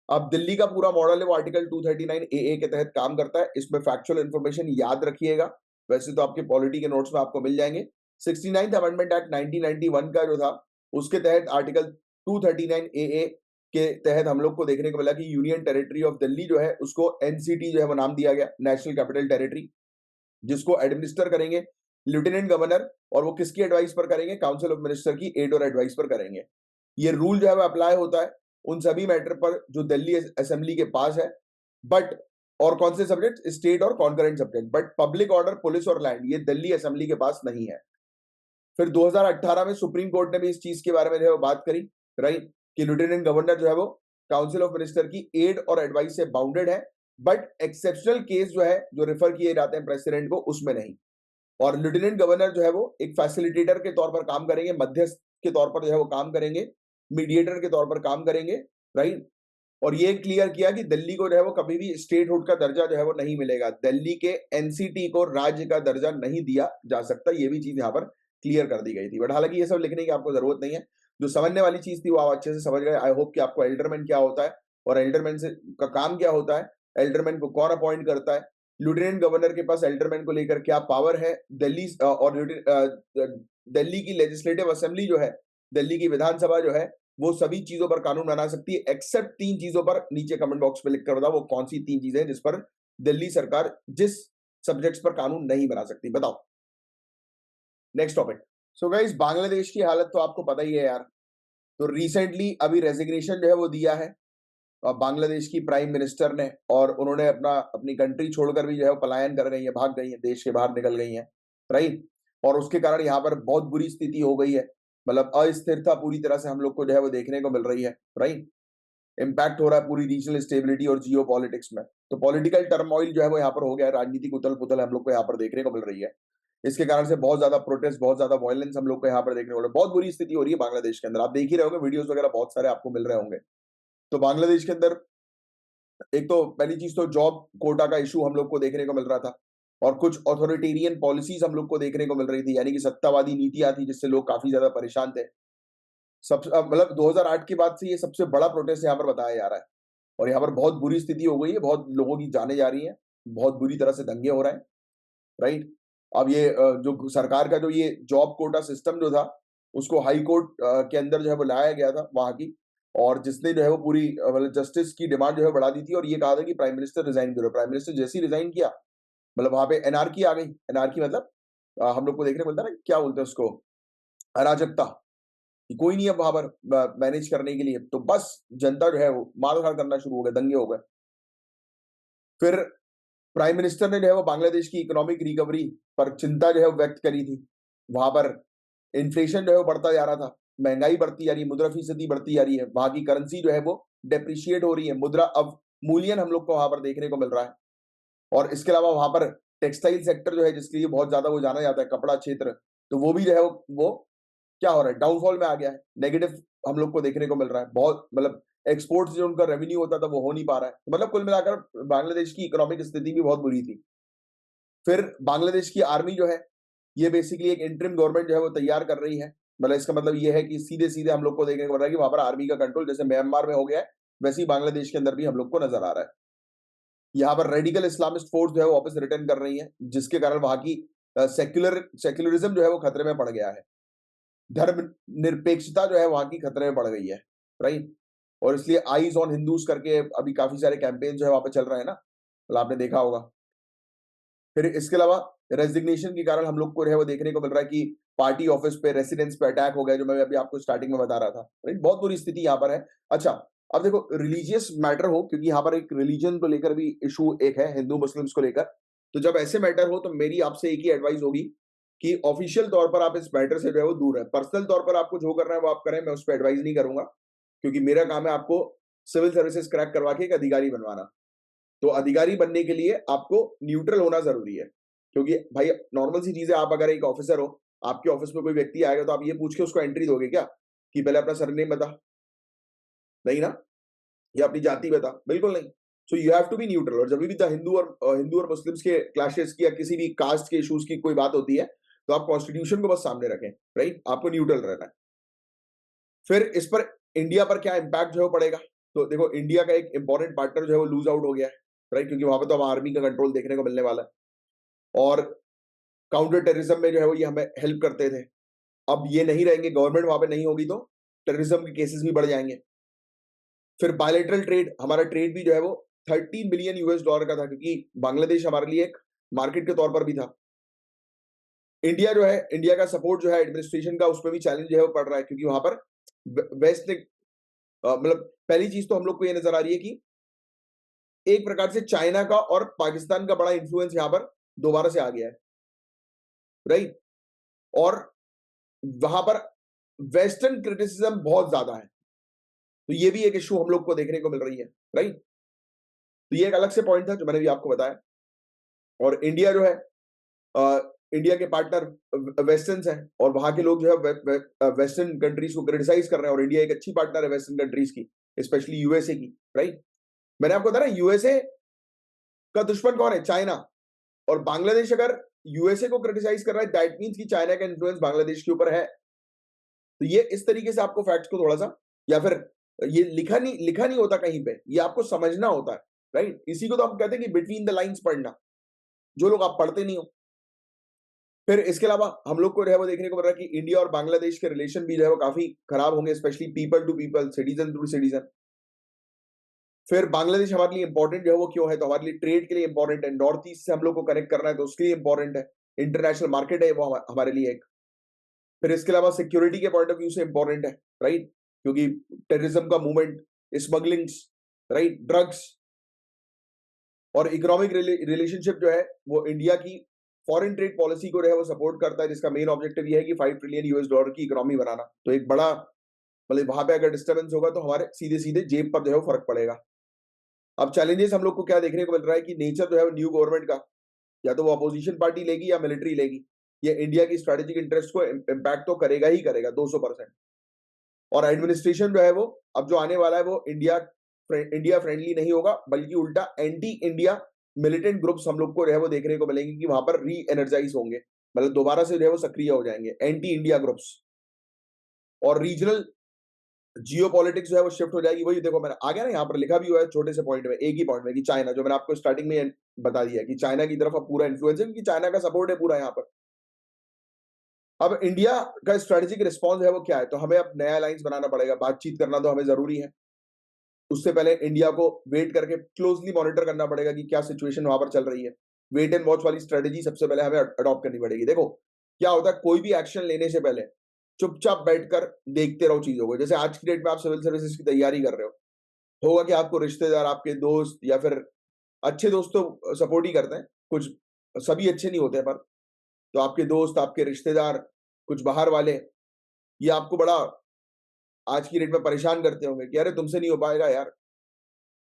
अब दिल्ली का पूरा मॉडल है वो आर्टिकल 239 ए के तहत काम करता है। इसमें फैक्चुअल इंफॉर्मेशन याद रखिएगा, वैसे तो आपके पॉलिटी के नोट्स में आपको मिल जाएंगे। 69th अमेंडमेंट एक्ट 1991 का जो था, उसके तहत आर्टिकल 239 ए के तहत हम लोग को देखने को मिला कि यूनियन टेरिटरी ऑफ दिल्ली जो है उसको एनसीटी जो है वो नाम दिया गया, नेशनल कैपिटल टेरिटरी, जिसको एडमिनिस्टर करेंगे लेफ्टिनेंट गवर्नर, और वो किसकी एडवाइस पर करेंगे, काउंसिल ऑफ मिनिस्टर की एड और एडवाइस पर करेंगे। ये रूल जो है वो अप्लाई होता है उन सभी मैटर पर जो दिल्ली असेंबली के पास है, बट और कौन से सब्जेक्ट, स्टेट और concurrent subject, but public order, police और लैंड ये दिल्ली असेंबली के पास नहीं है। फिर 2018 में सुप्रीम कोर्ट ने भी इस चीज के बारे में जो है वो बात करी, राइट, कि लेफ्टिनेंट गवर्नर जो है वो काउंसिल ऑफ मिनिस्टर की एड और एडवाइस से बाउंडेड है, बट एक्सेप्शनल केस जो है जो रेफर किए जाते हैं प्रेसिडेंट को उसमें नहीं। और लेफ्टिनेंट गवर्नर जो है वो एक फैसिलिटेटर के तौर पर काम करेंगे, मध्यस्थ के तौर पर जो है वो काम करेंगे, मीडिएटर के तौर पर काम करेंगे, राइट। और ये क्लियर किया कि दिल्ली को जो है वो कभी भी स्टेटहुड का दर्जा जो है वो नहीं मिलेगा, दिल्ली के एनसीटी को राज्य का दर्जा नहीं दिया जा सकता, ये भी चीज यहाँ पर क्लियर कर दी गई थी। बट हालांकि ये सब लिखने की आपको जरूरत नहीं है, जो समझने वाली चीज थी वो आप अच्छे से समझ गए। आई होप कि आपको एल्डरमैन क्या होता है और एल्डरमैन से का काम क्या होता है, एल्डरमैन को कौन अपॉइंट करता है, लेफ्टिनेंट गवर्नर के पास एल्डरमैन को लेकर क्या पावर है, दिल्ली और दिल्ली की लेजिस्लेटिव असेंबली जो है, दिल्ली की विधानसभा जो है वो सभी चीजों पर कानून बना सकती है, एक्सेप्ट 3 चीजों पर। नीचे कमेंट बॉक्स में लिख कर बताओ वो कौन सी 3 चीजें हैं जिस पर दिल्ली सरकार जिस सब्जेक्ट्स पर कानून नहीं बना सकती, बताओ। Next topic. So guys, Bangladesh की हालत तो आपको पता ही है यार। तो रिसेंटली अभी रेजिग्नेशन जो है वो दिया है बांग्लादेश की प्राइम मिनिस्टर ने, और उन्होंने अपनी कंट्री छोड़कर भी जो है वो पलायन कर गई है, भाग गई है, देश के बाहर निकल गई है, राइट। और उसके कारण यहाँ पर बहुत बुरी स्थिति हो गई है, मतलब अस्थिरता पूरी तरह से हम लोग को जो है वो देखने को मिल रही है, राइट। इम्पैक्ट हो रहा है पूरी रीजनल स्टेबिलिटी और जियो पॉलिटिक्स में। तो पॉलिटिकल टर्मोइल जो है वो यहाँ पर हो गया है, राजनीतिक उथल पुथल हम लोग को यहाँ पर देखने को मिल रही है। इसके कारण से बहुत ज्यादा प्रोटेस्ट, बहुत ज्यादा वायलेंस हम लोग को यहाँ पर देखने को मिल रहा है। बहुत बुरी स्थिति हो रही है बांग्लादेश के अंदर, आप देख ही रहे होंगे, वीडियोस वगैरह बहुत सारे आपको मिल रहे होंगे। तो बांग्लादेश के अंदर एक तो पहली चीज तो जॉब कोटा का इशू हम लोग को देखने को मिल रहा था, और कुछ ऑथोरिटेरियन पॉलिसीज हम लोग को देखने को मिल रही थी, यानी कि सत्तावादी नीतियां थी जिससे लोग काफी ज्यादा परेशान थे। सब मतलब 2008 के बाद से ये सबसे बड़ा प्रोटेस्ट यहाँ पर बताया जा रहा है, और यहाँ पर बहुत बुरी स्थिति हो गई है, बहुत लोगों की जानें जा रही हैं, बहुत बुरी तरह से दंगे हो रहे हैं, राइट। अब ये जो सरकार का जो ये जॉब कोटा सिस्टम जो था उसको हाई कोर्ट के अंदर जो है वो लाया गया था वहां की, और जिसने जो है वो पूरी मतलब जस्टिस की डिमांड जो है बढ़ा दी थी, और ये कहा था कि प्राइम मिनिस्टर रिजाइन करो। प्राइम मिनिस्टर जैसे ही रिजाइन किया, मतलब वहां पे एनआरकी आ गई। एनआरकी मतलब हम लोग को देखने को मिलता है ना, क्या बोलते हैं उसको, अराजकता, कि कोई नहीं है वहां पर मैनेज करने के लिए, तो बस जनता जो है वो मारधाड़ करना शुरू हो गया, दंगे हो गए। फिर प्राइम मिनिस्टर ने जो है वो बांग्लादेश की इकोनॉमिक रिकवरी पर चिंता जो है वो व्यक्त करी थी। वहां पर इन्फ्लेशन जो है वो बढ़ता जा रहा था, महंगाई बढ़ती जा रही है, मुद्रास्फीति बढ़ती जा रही है, वहां की करेंसी जो है वो डेप्रिशिएट हो रही है, मुद्रा अवमूल्यन हम लोग को वहां पर देखने को मिल रहा है। और इसके अलावा वहां पर टेक्सटाइल सेक्टर जो है जिसके लिए बहुत ज्यादा वो जाना जाता है, कपड़ा क्षेत्र, तो वो भी जो है वो क्या हो रहा है, डाउनफॉल में आ गया है, नेगेटिव हम लोग को देखने को मिल रहा है। बहुत मतलब एक्सपोर्ट से जो उनका रेवेन्यू होता था वो हो नहीं पा रहा है। तो मतलब कुल मिलाकर बांग्लादेश की इकोनॉमिक स्थिति भी बहुत बुरी थी। फिर बांग्लादेश की आर्मी जो है ये बेसिकली एक इंटरिम गवर्नमेंट जो है वो तैयार कर रही है। मतलब इसका मतलब ये है कि सीधे सीधे हम लोग को देखने को मिल रहा है कि वहां पर आर्मी का कंट्रोल जैसे म्यांमार में हो गया है, वैसे ही बांग्लादेश के अंदर भी हम लोग को नजर आ रहा है। यहाँ पर रेडिकल इस्लामिस्ट फोर्स जो है वो वापस रिटर्न कर रही है, जिसके कारण वहां की सेक्युलरिज्म जो है वो खतरे में पड़ गया है, धर्म निरपेक्षता जो है वहां की खतरे में पड़ गई है, राइट। और इसलिए आईज ऑन हिंदूज करके अभी काफी सारे कैंपेन जो है वहां पे चल रहे हैं ना, मतलब आपने देखा होगा। फिर इसके अलावा रेजिग्नेशन के कारण हम लोग को जो है वो देखने को मिल रहा है कि पार्टी ऑफिस पे, रेसिडेंस पे अटैक हो गया, जो मैं अभी आपको स्टार्टिंग में बता रहा था, राइट। बहुत बुरी स्थिति यहाँ पर है। अच्छा, अब देखो रिलीजियस मैटर हो, क्योंकि यहाँ पर एक रिलीजन को लेकर भी इशू एक है, हिंदू मुस्लिम्स को लेकर। तो जब ऐसे मैटर हो तो मेरी आपसे एक ही एडवाइस होगी कि ऑफिशियल तौर पर आप इस मैटर से जो है वो दूर है। पर्सनल तौर पर आपको जो करना है वो आप करें, मैं उस पर एडवाइस नहीं करूंगा, क्योंकि मेरा काम है आपको सिविल सर्विसेज क्रैक करवा के एक अधिकारी बनवाना। तो अधिकारी बनने के लिए आपको न्यूट्रल होना जरूरी है, क्योंकि भाई नॉर्मल सी चीज है, आप अगर एक ऑफिसर हो, आपके ऑफिस में कोई व्यक्ति आएगा तो आप ये पूछ के उसको एंट्री दोगे क्या कि पहले अपना सरनेम बता? नहीं ना। या अपनी जाति बता? बिल्कुल नहीं। So you have to be neutral. और जब भी हिंदू और मुस्लिम्स के क्लैशेस की या किसी भी कास्ट के इश्यूज की कोई बात होती है, तो आप कॉन्स्टिट्यूशन को बस सामने रखें, राइट? आपको न्यूट्रल रहना है। फिर इस पर इंडिया पर क्या इम्पैक्ट जो है पड़ेगा? तो देखो, इंडिया का एक इंपॉर्टेंट पार्टनर जो है वो लूज आउट हो गया है, राइट? क्योंकि वहां पर तो अब आर्मी का कंट्रोल देखने को मिलने वाला है, और काउंटर टेररिज्म में जो है वो ये हमें हेल्प करते थे। अब ये नहीं रहेंगे, गवर्नमेंट वहां पे नहीं होगी, तो टेररिज्म के केसेस भी बढ़ जाएंगे। फिर बायलेटरल ट्रेड, हमारा ट्रेड भी जो है वो 30 बिलियन यूएस डॉलर का था, क्योंकि बांग्लादेश हमारे लिए एक मार्केट के तौर पर भी था। इंडिया जो है, इंडिया का सपोर्ट जो है एडमिनिस्ट्रेशन का, उसमें भी चैलेंज जो है वो पड़ रहा है, क्योंकि वहां पर वेस्ट ने मतलब पहली चीज तो हम लोग को ये नजर आ रही है कि एक प्रकार से चाइना का और पाकिस्तान का बड़ा इन्फ्लुएंस यहां पर दोबारा से आ गया है, राइट? और वहां पर वेस्टर्न क्रिटिसिज्म बहुत ज्यादा है, तो ये भी एक इश्यू हम लोग को देखने को मिल रही है, राइट? तो ये एक अलग से पॉइंट था जो मैंने भी आपको बताया। और इंडिया जो है, इंडिया के पार्टनर वेस्टर्न्स हैं, और वहां के लोग जो है वेस्टर्न कंट्रीज को क्रिटिसाइज कर रहे हैं, और इंडिया एक अच्छी पार्टनर है वेस्टर्न कंट्रीज की, स्पेशली यूएसए की, राइट? मैंने आपको बताया यूएसए का दुश्मन कौन है? चाइना। और बांग्लादेश अगर यूएसए को क्रिटिसाइज कर रहा है, दैट मीन्स कि चाइना का इन्फ्लुएंस बांग्लादेश के ऊपर है। तो ये इस तरीके से आपको फैक्ट्स को थोड़ा सा, या फिर ये लिखा नहीं होता कहीं पे, ये आपको समझना होता है, राइट? इसी को तो हम कहते हैं कि बिटवीन द लाइंस पढ़ना, जो लोग आप पढ़ते नहीं हो। फिर इसके अलावा हम लोग को जो है वो देखने को मिल रहा है कि इंडिया और बांग्लादेश के रिलेशन भी जो है वो काफी खराब होंगे, specially people to people, citizen to citizen. फिर बांग्लादेश हमारे लिए इंपॉर्टेंट जो है वो क्यों है? तो हमारे लिए ट्रेड के लिए इंपॉर्टेंट है, नॉर्थ ईस्ट से हम लोग को कनेक्ट करना है, तो उसके लिए इंपॉर्टेंट है, इंटरनेशनल मार्केट है वो हमारे लिए एक। फिर इसके अलावा सिक्योरिटी के पॉइंट ऑफ व्यू से इंपॉर्टेंट है, राइट? क्योंकि टेररिज्म का मूवमेंट, स्मगलिंग्स, राइट, ड्रग्स और इकोनॉमिक रिलेशनशिप जो है वो इंडिया की फॉरेन ट्रेड पॉलिसी को जो है वो सपोर्ट करता है, जिसका मेन ऑब्जेक्टिव ये है कि 5 ट्रिलियन यूएस डॉलर की इकोनॉमी बनाना। तो एक बड़ा, मतलब वहां पे अगर डिस्टर्बेंस होगा तो हमारे सीधे सीधे जेब पर जो है वो फर्क पड़ेगा। अब चैलेंजेस हम लोग को क्या देखने को मिल रहा है कि नेचर जो है न्यू गवर्नमेंट का, या तो वो अपोजिशन पार्टी लेगी या मिलिट्री लेगी, ये इंडिया की स्ट्रेटेजिक इंटरेस्ट को इम्पैक्ट तो करेगा ही करेगा 200%। और एडमिनिस्ट्रेशन जो है वो अब जो आने वाला है वो इंडिया फ्रेंडली नहीं होगा, बल्कि उल्टा एंटी इंडिया मिलिटेंट ग्रुप्स हम लोग को जो है वो देखने को मिलेंगे कि वहां पर री एनर्जाइज होंगे, मतलब दोबारा से जो है वो सक्रिय हो जाएंगे एंटी इंडिया ग्रुप्स। और रीजनल जियो पॉलिटिक्स जो है वो शिफ्ट हो जाएगी। वही देखो, मैंने आ गया ना, यहाँ पर लिखा भी हुआ है छोटे से पॉइंट में, एक ही पॉइंट में, कि चाइना, जो मैंने आपको स्टार्टिंग में बता दिया कि चाइना की तरफ अब पूरा इन्फ्लुएंस है, क्योंकि चाइना का सपोर्ट है पूरा यहाँ पर। अब इंडिया का स्ट्रेटेजिक रिस्पॉन्स है वो क्या है? तो हमें अब नया अलायंस बनाना पड़ेगा, बातचीत करना तो हमें जरूरी है। उससे पहले इंडिया को वेट करके क्लोजली मॉनिटर करना पड़ेगा कि क्या सिचुएशन वहां पर चल रही है। वेट एंड वॉच वाली स्ट्रेटेजी सबसे पहले हमें अडॉप्ट करनी पड़ेगी। देखो क्या होता है, कोई भी एक्शन लेने से पहले चुपचाप बैठकर देखते रहो चीजों को। जैसे आज की डेट में आप सिविल सर्विसेज की तैयारी कर रहे हो, होगा कि आपको रिश्तेदार, आपके दोस्त, या फिर अच्छे दोस्त तो सपोर्ट ही करते हैं, कुछ सभी अच्छे नहीं होते, पर तो आपके दोस्त, आपके रिश्तेदार, कुछ बाहर वाले, ये आपको बड़ा आज की डेट में परेशान करते होंगे कि अरे तुमसे नहीं हो पाएगा यार,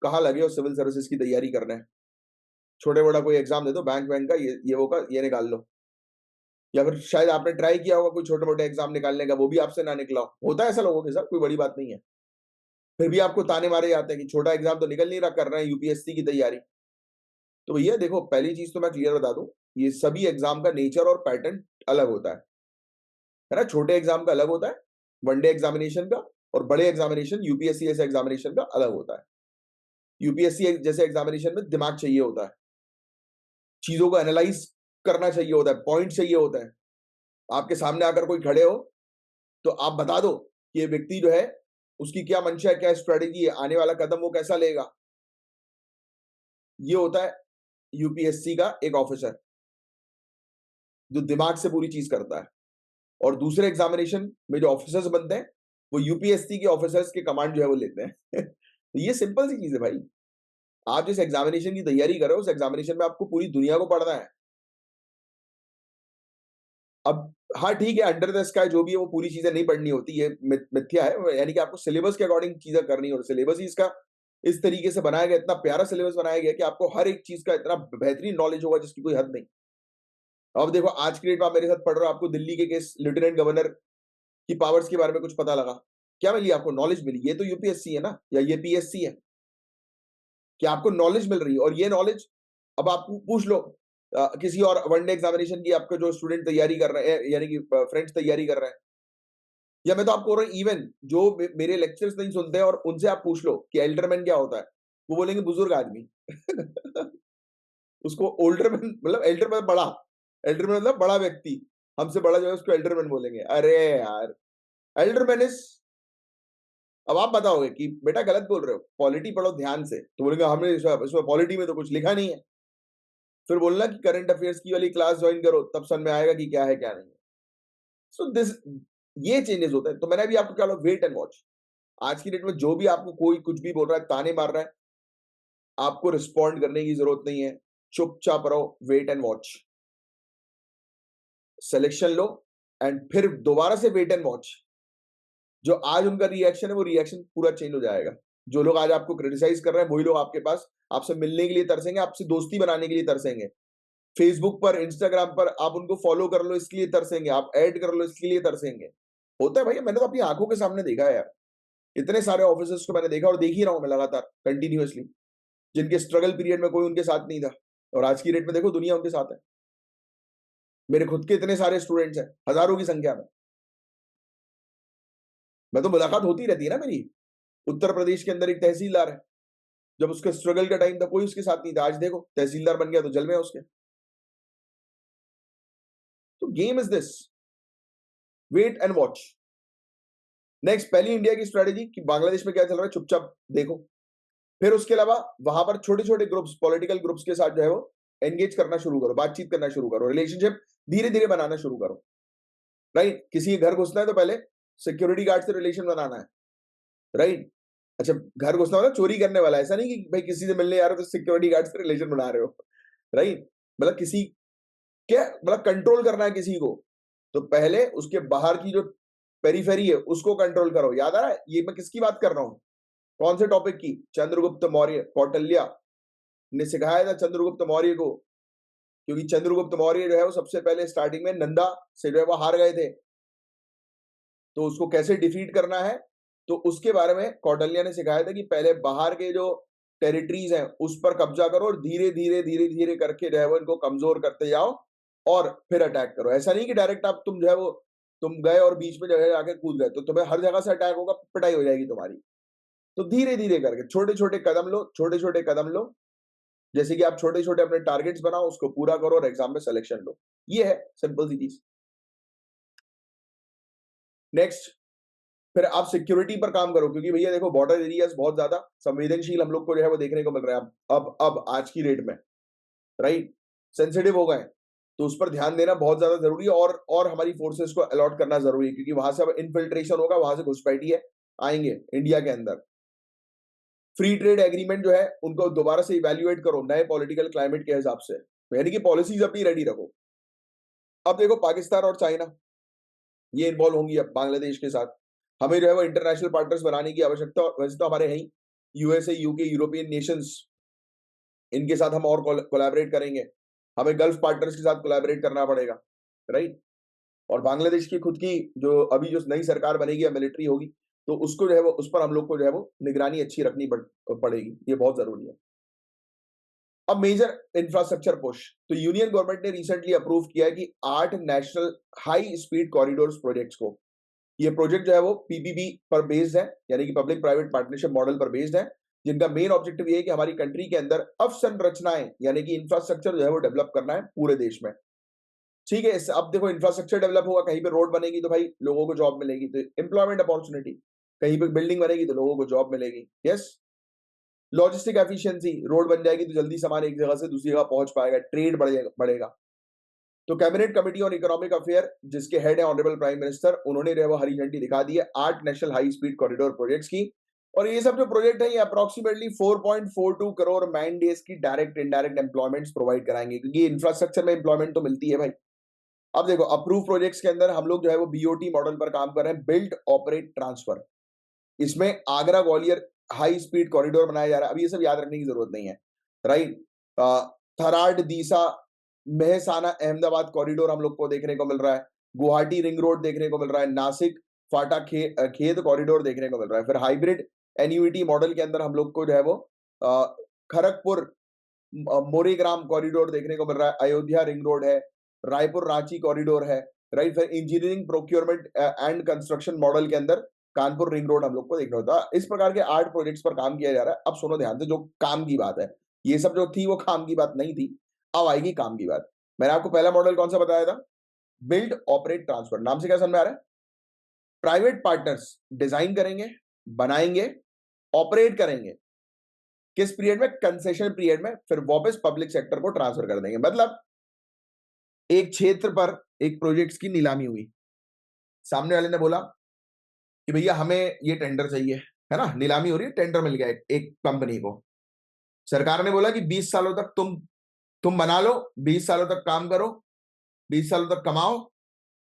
कहाँ लगे हो सिविल सर्विसेज की तैयारी करने, छोटे मोटा कोई एग्जाम दे दो, बैंक वैंक का, ये वो का, ये निकाल लो। या फिर शायद आपने ट्राई किया होगा कोई छोटे मोटे एग्जाम निकालने का, वो भी आपसे ना निकला हो। होता है ऐसा लोगों के साथ, कोई बड़ी बात नहीं है। फिर भी आपको ताने मारे जाते हैं कि छोटा एग्जाम तो निकल नहीं रहा, कर रहे हैं यूपीएससी की तैयारी। तो भैया देखो, पहली चीज तो मैं क्लियर बता दूं, ये सभी एग्जाम का नेचर और पैटर्न अलग होता है ना? छोटे एग्जाम का अलग होता है, वनडे एग्जामिनेशन का, और बड़े एग्जामिनेशन यूपीएससी जैसे एग्जामिनेशन का अलग होता है। यूपीएससी जैसे एग्जामिनेशन में दिमाग चाहिए होता है, चीजों को एनालाइज करना चाहिए होता है, पॉइंट चाहिए होता है। आपके सामने आकर कोई खड़े हो तो आप बता दो कि ये व्यक्ति जो है, उसकी क्या मंशा है, क्या स्ट्रेटेजी है, आने वाला कदम वो कैसा लेगा। ये होता है यूपीएससी का एक ऑफिसर, जो दिमाग से पूरी चीज करता है। और दूसरे एग्जामिनेशन में जो ऑफिसर्स बनते हैं, वो यूपीएससी के ऑफिसर्स के कमांड जो है वो लेते हैं। तो ये सिंपल सी चीज है भाई। आप जिस एग्जामिनेशन की तैयारी कर रहे हो, उस एग्जामिनेशन में आपको पूरी दुनिया को पढ़ना है। अब हाँ ठीक है, अंडर द स्काई जो भी है वो पूरी चीजें नहीं पढ़नी होती, ये मिथ्या है। यानी कि आपको सिलेबस के अकॉर्डिंग चीजें करनी हो, सिलेबस ही इसका इस तरीके से बनाया गया, इतना प्यारा सिलेबस बनाया गया कि आपको हर एक चीज का इतना बेहतरीन नॉलेज होगा जिसकी कोई हद नहीं। अब देखो, आज की डेट में आप मेरे साथ पढ़ रहे हो, आपको दिल्ली के केस, लेफ्टिनेंट गवर्नर की पावर्स के बारे में कुछ पता लगा, क्या मिली आपको? नॉलेज मिली। ये तो यूपीएससी है ना, या ये पीएससी है। कि आपको नॉलेज मिल रही है। और ये नॉलेज अब आप पूछ लो किसी और वनडे एग्जामिनेशन की, आपके जो स्टूडेंट तैयारी कर रहे हैं, यानी कि फ्रेंड्स तैयारी कर रहे हैं, या मैं तो आपको बोल रहा हूँ इवन जो मेरे लेक्चर्स नहीं सुनते हैं और उनसे आप पूछ लो कि एल्डरमैन क्या होता है, वो बोलेंगे बुजुर्ग आदमी। उसको ओल्डरमैन मतलब एल्डरमैन बड़ा, एल्डरमैन मतलब बड़ा व्यक्ति, हमसे बड़ा जो है उसको एल्डरमैन बोलेंगे। अरे यार, एल्डरमैन इज, अब आप बताओगे कि बेटा गलत बोल रहे हो, पॉलिटी पढ़ो ध्यान से, तो बोलेंगे हमने इसमें पॉलिटी में तो कुछ लिखा नहीं है। फिर बोलना कि करंट अफेयर्स की वाली क्लास ज्वाइन करो, तब समझ में आएगा कि क्या है क्या नहीं है। सो दिस, ये चेंजेस होते हैं। तो मैंने अभी आपको क्या बोला, वेट एंड वॉच। आज की डेट में जो भी आपको कोई कुछ भी बोल रहा है, ताने मार रहा है, आपको रिस्पॉन्ड करने की जरूरत नहीं है। चुपचाप रहो, वेट एंड वॉच, सिलेक्शन लो, एंड फिर दोबारा से वेट एंड वॉच। जो आज उनका रिएक्शन है, वो रिएक्शन पूरा चेंज हो जाएगा। जो लोग आज आपको क्रिटिसाइज कर रहे हैं, वही लोग आपके पास आपसे मिलने के लिए तरसेंगे, आपसे दोस्ती बनाने के लिए तरसेंगे। फेसबुक पर, इंस्टाग्राम पर आप उनको फॉलो कर लो इसके लिए तरसेंगे, आप ऐड कर लो इसके लिए तरसेंगे। होता है भैया, मैंने तो अपनी आंखों के सामने देखा है यार। इतने सारे ऑफिसर्स को मैंने देखा और देख ही रहा हूं मैं लगातार कंटिन्यूअसली, जिनके स्ट्रगल पीरियड में कोई उनके साथ नहीं था, और आज की डेट में देखो दुनिया उनके साथ है। मेरे खुद के इतने सारे स्टूडेंट्स हैं, हजारों की संख्या में। मैं तो मुलाकात होती रहती है ना मेरी। उत्तर प्रदेश के अंदर एक तहसीलदार है, जब उसके स्ट्रगल का टाइम था कोई उसके साथ नहीं था, आज देखो तहसीलदार बन गया तो जलवे हैं उसके। तो game is this, wait and watch. Next, पहली इंडिया की स्ट्रेटेजी कि बांग्लादेश में क्या चल रहा है चुपचाप देखो। फिर उसके अलावा वहां पर छोटे छोटे ग्रुप्स, पॉलिटिकल ग्रुप्स के साथ जो है वो एंगेज करना शुरू करो, बातचीत करना शुरू करो, रिलेशनशिप धीरे धीरे बनाना शुरू करो। राइट, किसी के घर घुसना है तो पहले सिक्योरिटी गार्ड से रिलेशन बनाना है। राइट, अच्छा घर घुसना मतलब चोरी करने वाला, ऐसा नहीं कि भाई किसी से मिलने आ रहे हो तो सिक्योरिटी गार्ड से रिलेशन बना रहे हो। राइट, मतलब किसी, क्या मतलब कंट्रोल करना है किसी को, तो पहले उसके बाहर की जो पेरीफेरी है उसको कंट्रोल करो। याद आ रहा है ये मैं किसकी बात कर रहा हूं, कौन से टॉपिक की? चंद्रगुप्त मौर्य, कौटिल्य ने सिखाया था चंद्रगुप्त मौर्य को, क्योंकि चंद्रगुप्त मौर्य जो है वो सबसे पहले स्टार्टिंग में नंदा से जो है वो हार गए थे, तो उसको कैसे डिफीट करना है, तो उसके बारे में कौटिल्य ने सिखाया था कि पहले बाहर के जो टेरिटरीज हैं उस पर कब्जा करो और धीरे धीरे धीरे धीरे करके जो है वो इनको कमजोर करते जाओ और फिर अटैक करो। ऐसा नहीं कि डायरेक्ट आप तुम जो है वो तुम गए और बीच में जो है आके कूद गए तो तुम्हें हर जगह से अटैक होगा, पिटाई हो जाएगी तुम्हारी। तो धीरे धीरे करके छोटे छोटे कदम लो, छोटे छोटे कदम लो। जैसे कि आप छोटे छोटे अपने टारगेट्स बनाओ, उसको पूरा करो और एग्जाम में सिलेक्शन लो। ये है सिंपल सी चीज। नेक्स्ट, फिर आप सिक्योरिटी पर काम करो, क्योंकि भैया देखो बॉर्डर एरियाज बहुत ज्यादा संवेदनशील हम लोग को जो है वो देखने को मिल रहा है अब आज की डेट में। राइट, सेंसिटिव हो गए, तो उस पर ध्यान देना बहुत ज्यादा जरूरी है, और हमारी फोर्सेस को अलॉट करना जरूरी है, क्योंकि वहां से अब इन्फिल्ट्रेशन होगा, वहां से घुसपैठिए आएंगे इंडिया के अंदर। फ्री ट्रेड एग्रीमेंट जो है उनको दोबारा से इवेल्युएट करो नए पॉलिटिकल क्लाइमेट के हिसाब से, यानी कि पॉलिसीज अपनी रेडी रखो। अब देखो पाकिस्तान और चाइना ये इन्वॉल्व होंगी अब बांग्लादेश के साथ, हमें जो है वो इंटरनेशनल पार्टनर्स बनाने की आवश्यकता, और वैसे तो हमारे हैं यूएसए, यूके, यूरोपियन नेशंस, इनके साथ हम और कोलैबोरेट करेंगे। हमें गल्फ पार्टनर्स के साथ कोलैबोरेट करना पड़ेगा। राइट, और बांग्लादेश की खुद की जो अभी जो नई सरकार बनेगी या मिलिट्री होगी, तो उसको जो है वो उस पर हम लोग को जो है वो निगरानी अच्छी रखनी पड़ेगी, ये बहुत जरूरी है। अब मेजर इंफ्रास्ट्रक्चर पुश, तो यूनियन गवर्नमेंट ने रिसेंटली अप्रूव किया है कि 8 national high speed corridors projects को, ये प्रोजेक्ट जो है वो पीपीपी पर बेस्ड है, यानी कि पब्लिक प्राइवेट पार्टनरशिप मॉडल पर बेस्ड है, जिनका मेन ऑब्जेक्टिव ये है कि हमारी कंट्री के अंदर अवसंरचनाएं यानी कि इंफ्रास्ट्रक्चर जो है वो डेवलप करना है पूरे देश में। ठीक है, अब देखो इंफ्रास्ट्रक्चर डेवलप होगा, कहीं पे रोड बनेगी तो भाई लोगों को जॉब मिलेगी, तो एम्प्लॉयमेंट अपॉर्चुनिटी, कहीं पे बिल्डिंग बनेगी तो लोगों को जॉब मिलेगी। यस, लॉजिस्टिक एफिशिएंसी, रोड बन जाएगी तो जल्दी सामान एक जगह से दूसरी जगह पहुंच पाएगा, ट्रेड बढ़ेगा। तो cabinet committee on economic affair जिसके हेड है ऑनरेबल प्राइम मिनिस्टर, उन्होंने जो है वो हरी झंडी दिखा दी है 8 national high speed corridor projects की। और ये सब जो प्रोजेक्ट है ये अप्रोक्सीमेटली 4.42 करोड़ मैन डेज की डायरेक्ट इनडायरेक्ट एम्प्लॉयमेंट्स प्रोवाइड कराएंगे, क्योंकि इंफ्रास्ट्रक्चर में एम्प्लॉयमेंट तो मिलती है भाई। अब देखो अप्रूव प्रोजेक्ट्स के अंदर हम लोग जो है वो बीओटी मॉडल पर काम कर रहे हैं, बिल्ड ऑपरेट ट्रांसफर। इसमें Agra Gwalior high speed corridor बनाया जा रहा है, अब ये सब याद रखने की जरूरत नहीं है। राइट, थराड दीसा मेहसाना अहमदाबाद कॉरिडोर हम लोग को देखने को मिल रहा है, गुवाहाटी रिंग रोड देखने को मिल रहा है, नासिक फाटा खेद कॉरिडोर देखने को मिल रहा है। फिर हाइब्रिड एन्यूटी मॉडल के अंदर हम लोग को जो है वो खड़गपुर मोरीग्राम कॉरिडोर देखने को मिल रहा है, अयोध्या रिंग रोड है, रायपुर रांची कॉरिडोर है, राइट। फिर engineering procurement and construction model के अंदर कानपुर रिंग रोड हम लोग को देखना होता है। इस प्रकार के 8 प्रोजेक्ट्स पर काम किया जा रहा है। अब सुनो ध्यान से, जो काम की बात है, ये सब जो थी वो काम की बात नहीं थी, अब आएगी काम की बात। मैंने आपको पहला मॉडल कौन सा बताया था? Build operate transfer. नाम से क्या समझ में आ रहा है? प्राइवेट पार्टनर्स डिजाइन करेंगे, बनाएंगे, ऑपरेट करेंगे, किस पीरियड में? कंसेशन पीरियड में, फिर वापस पब्लिक सेक्टर को ट्रांसफर कर देंगे। मतलब एक क्षेत्र पर एक प्रोजेक्ट्स की नीलामी हुई, सामने वाले ने बोला कि भैया हमें ये टेंडर चाहिए, है ना, नीलामी हो रही है, टेंडर मिल गया एक कंपनी को। सरकार ने बोला कि 20 सालों तक तुम बना लो, 20 सालों तक काम करो, 20 सालों तक कमाओ,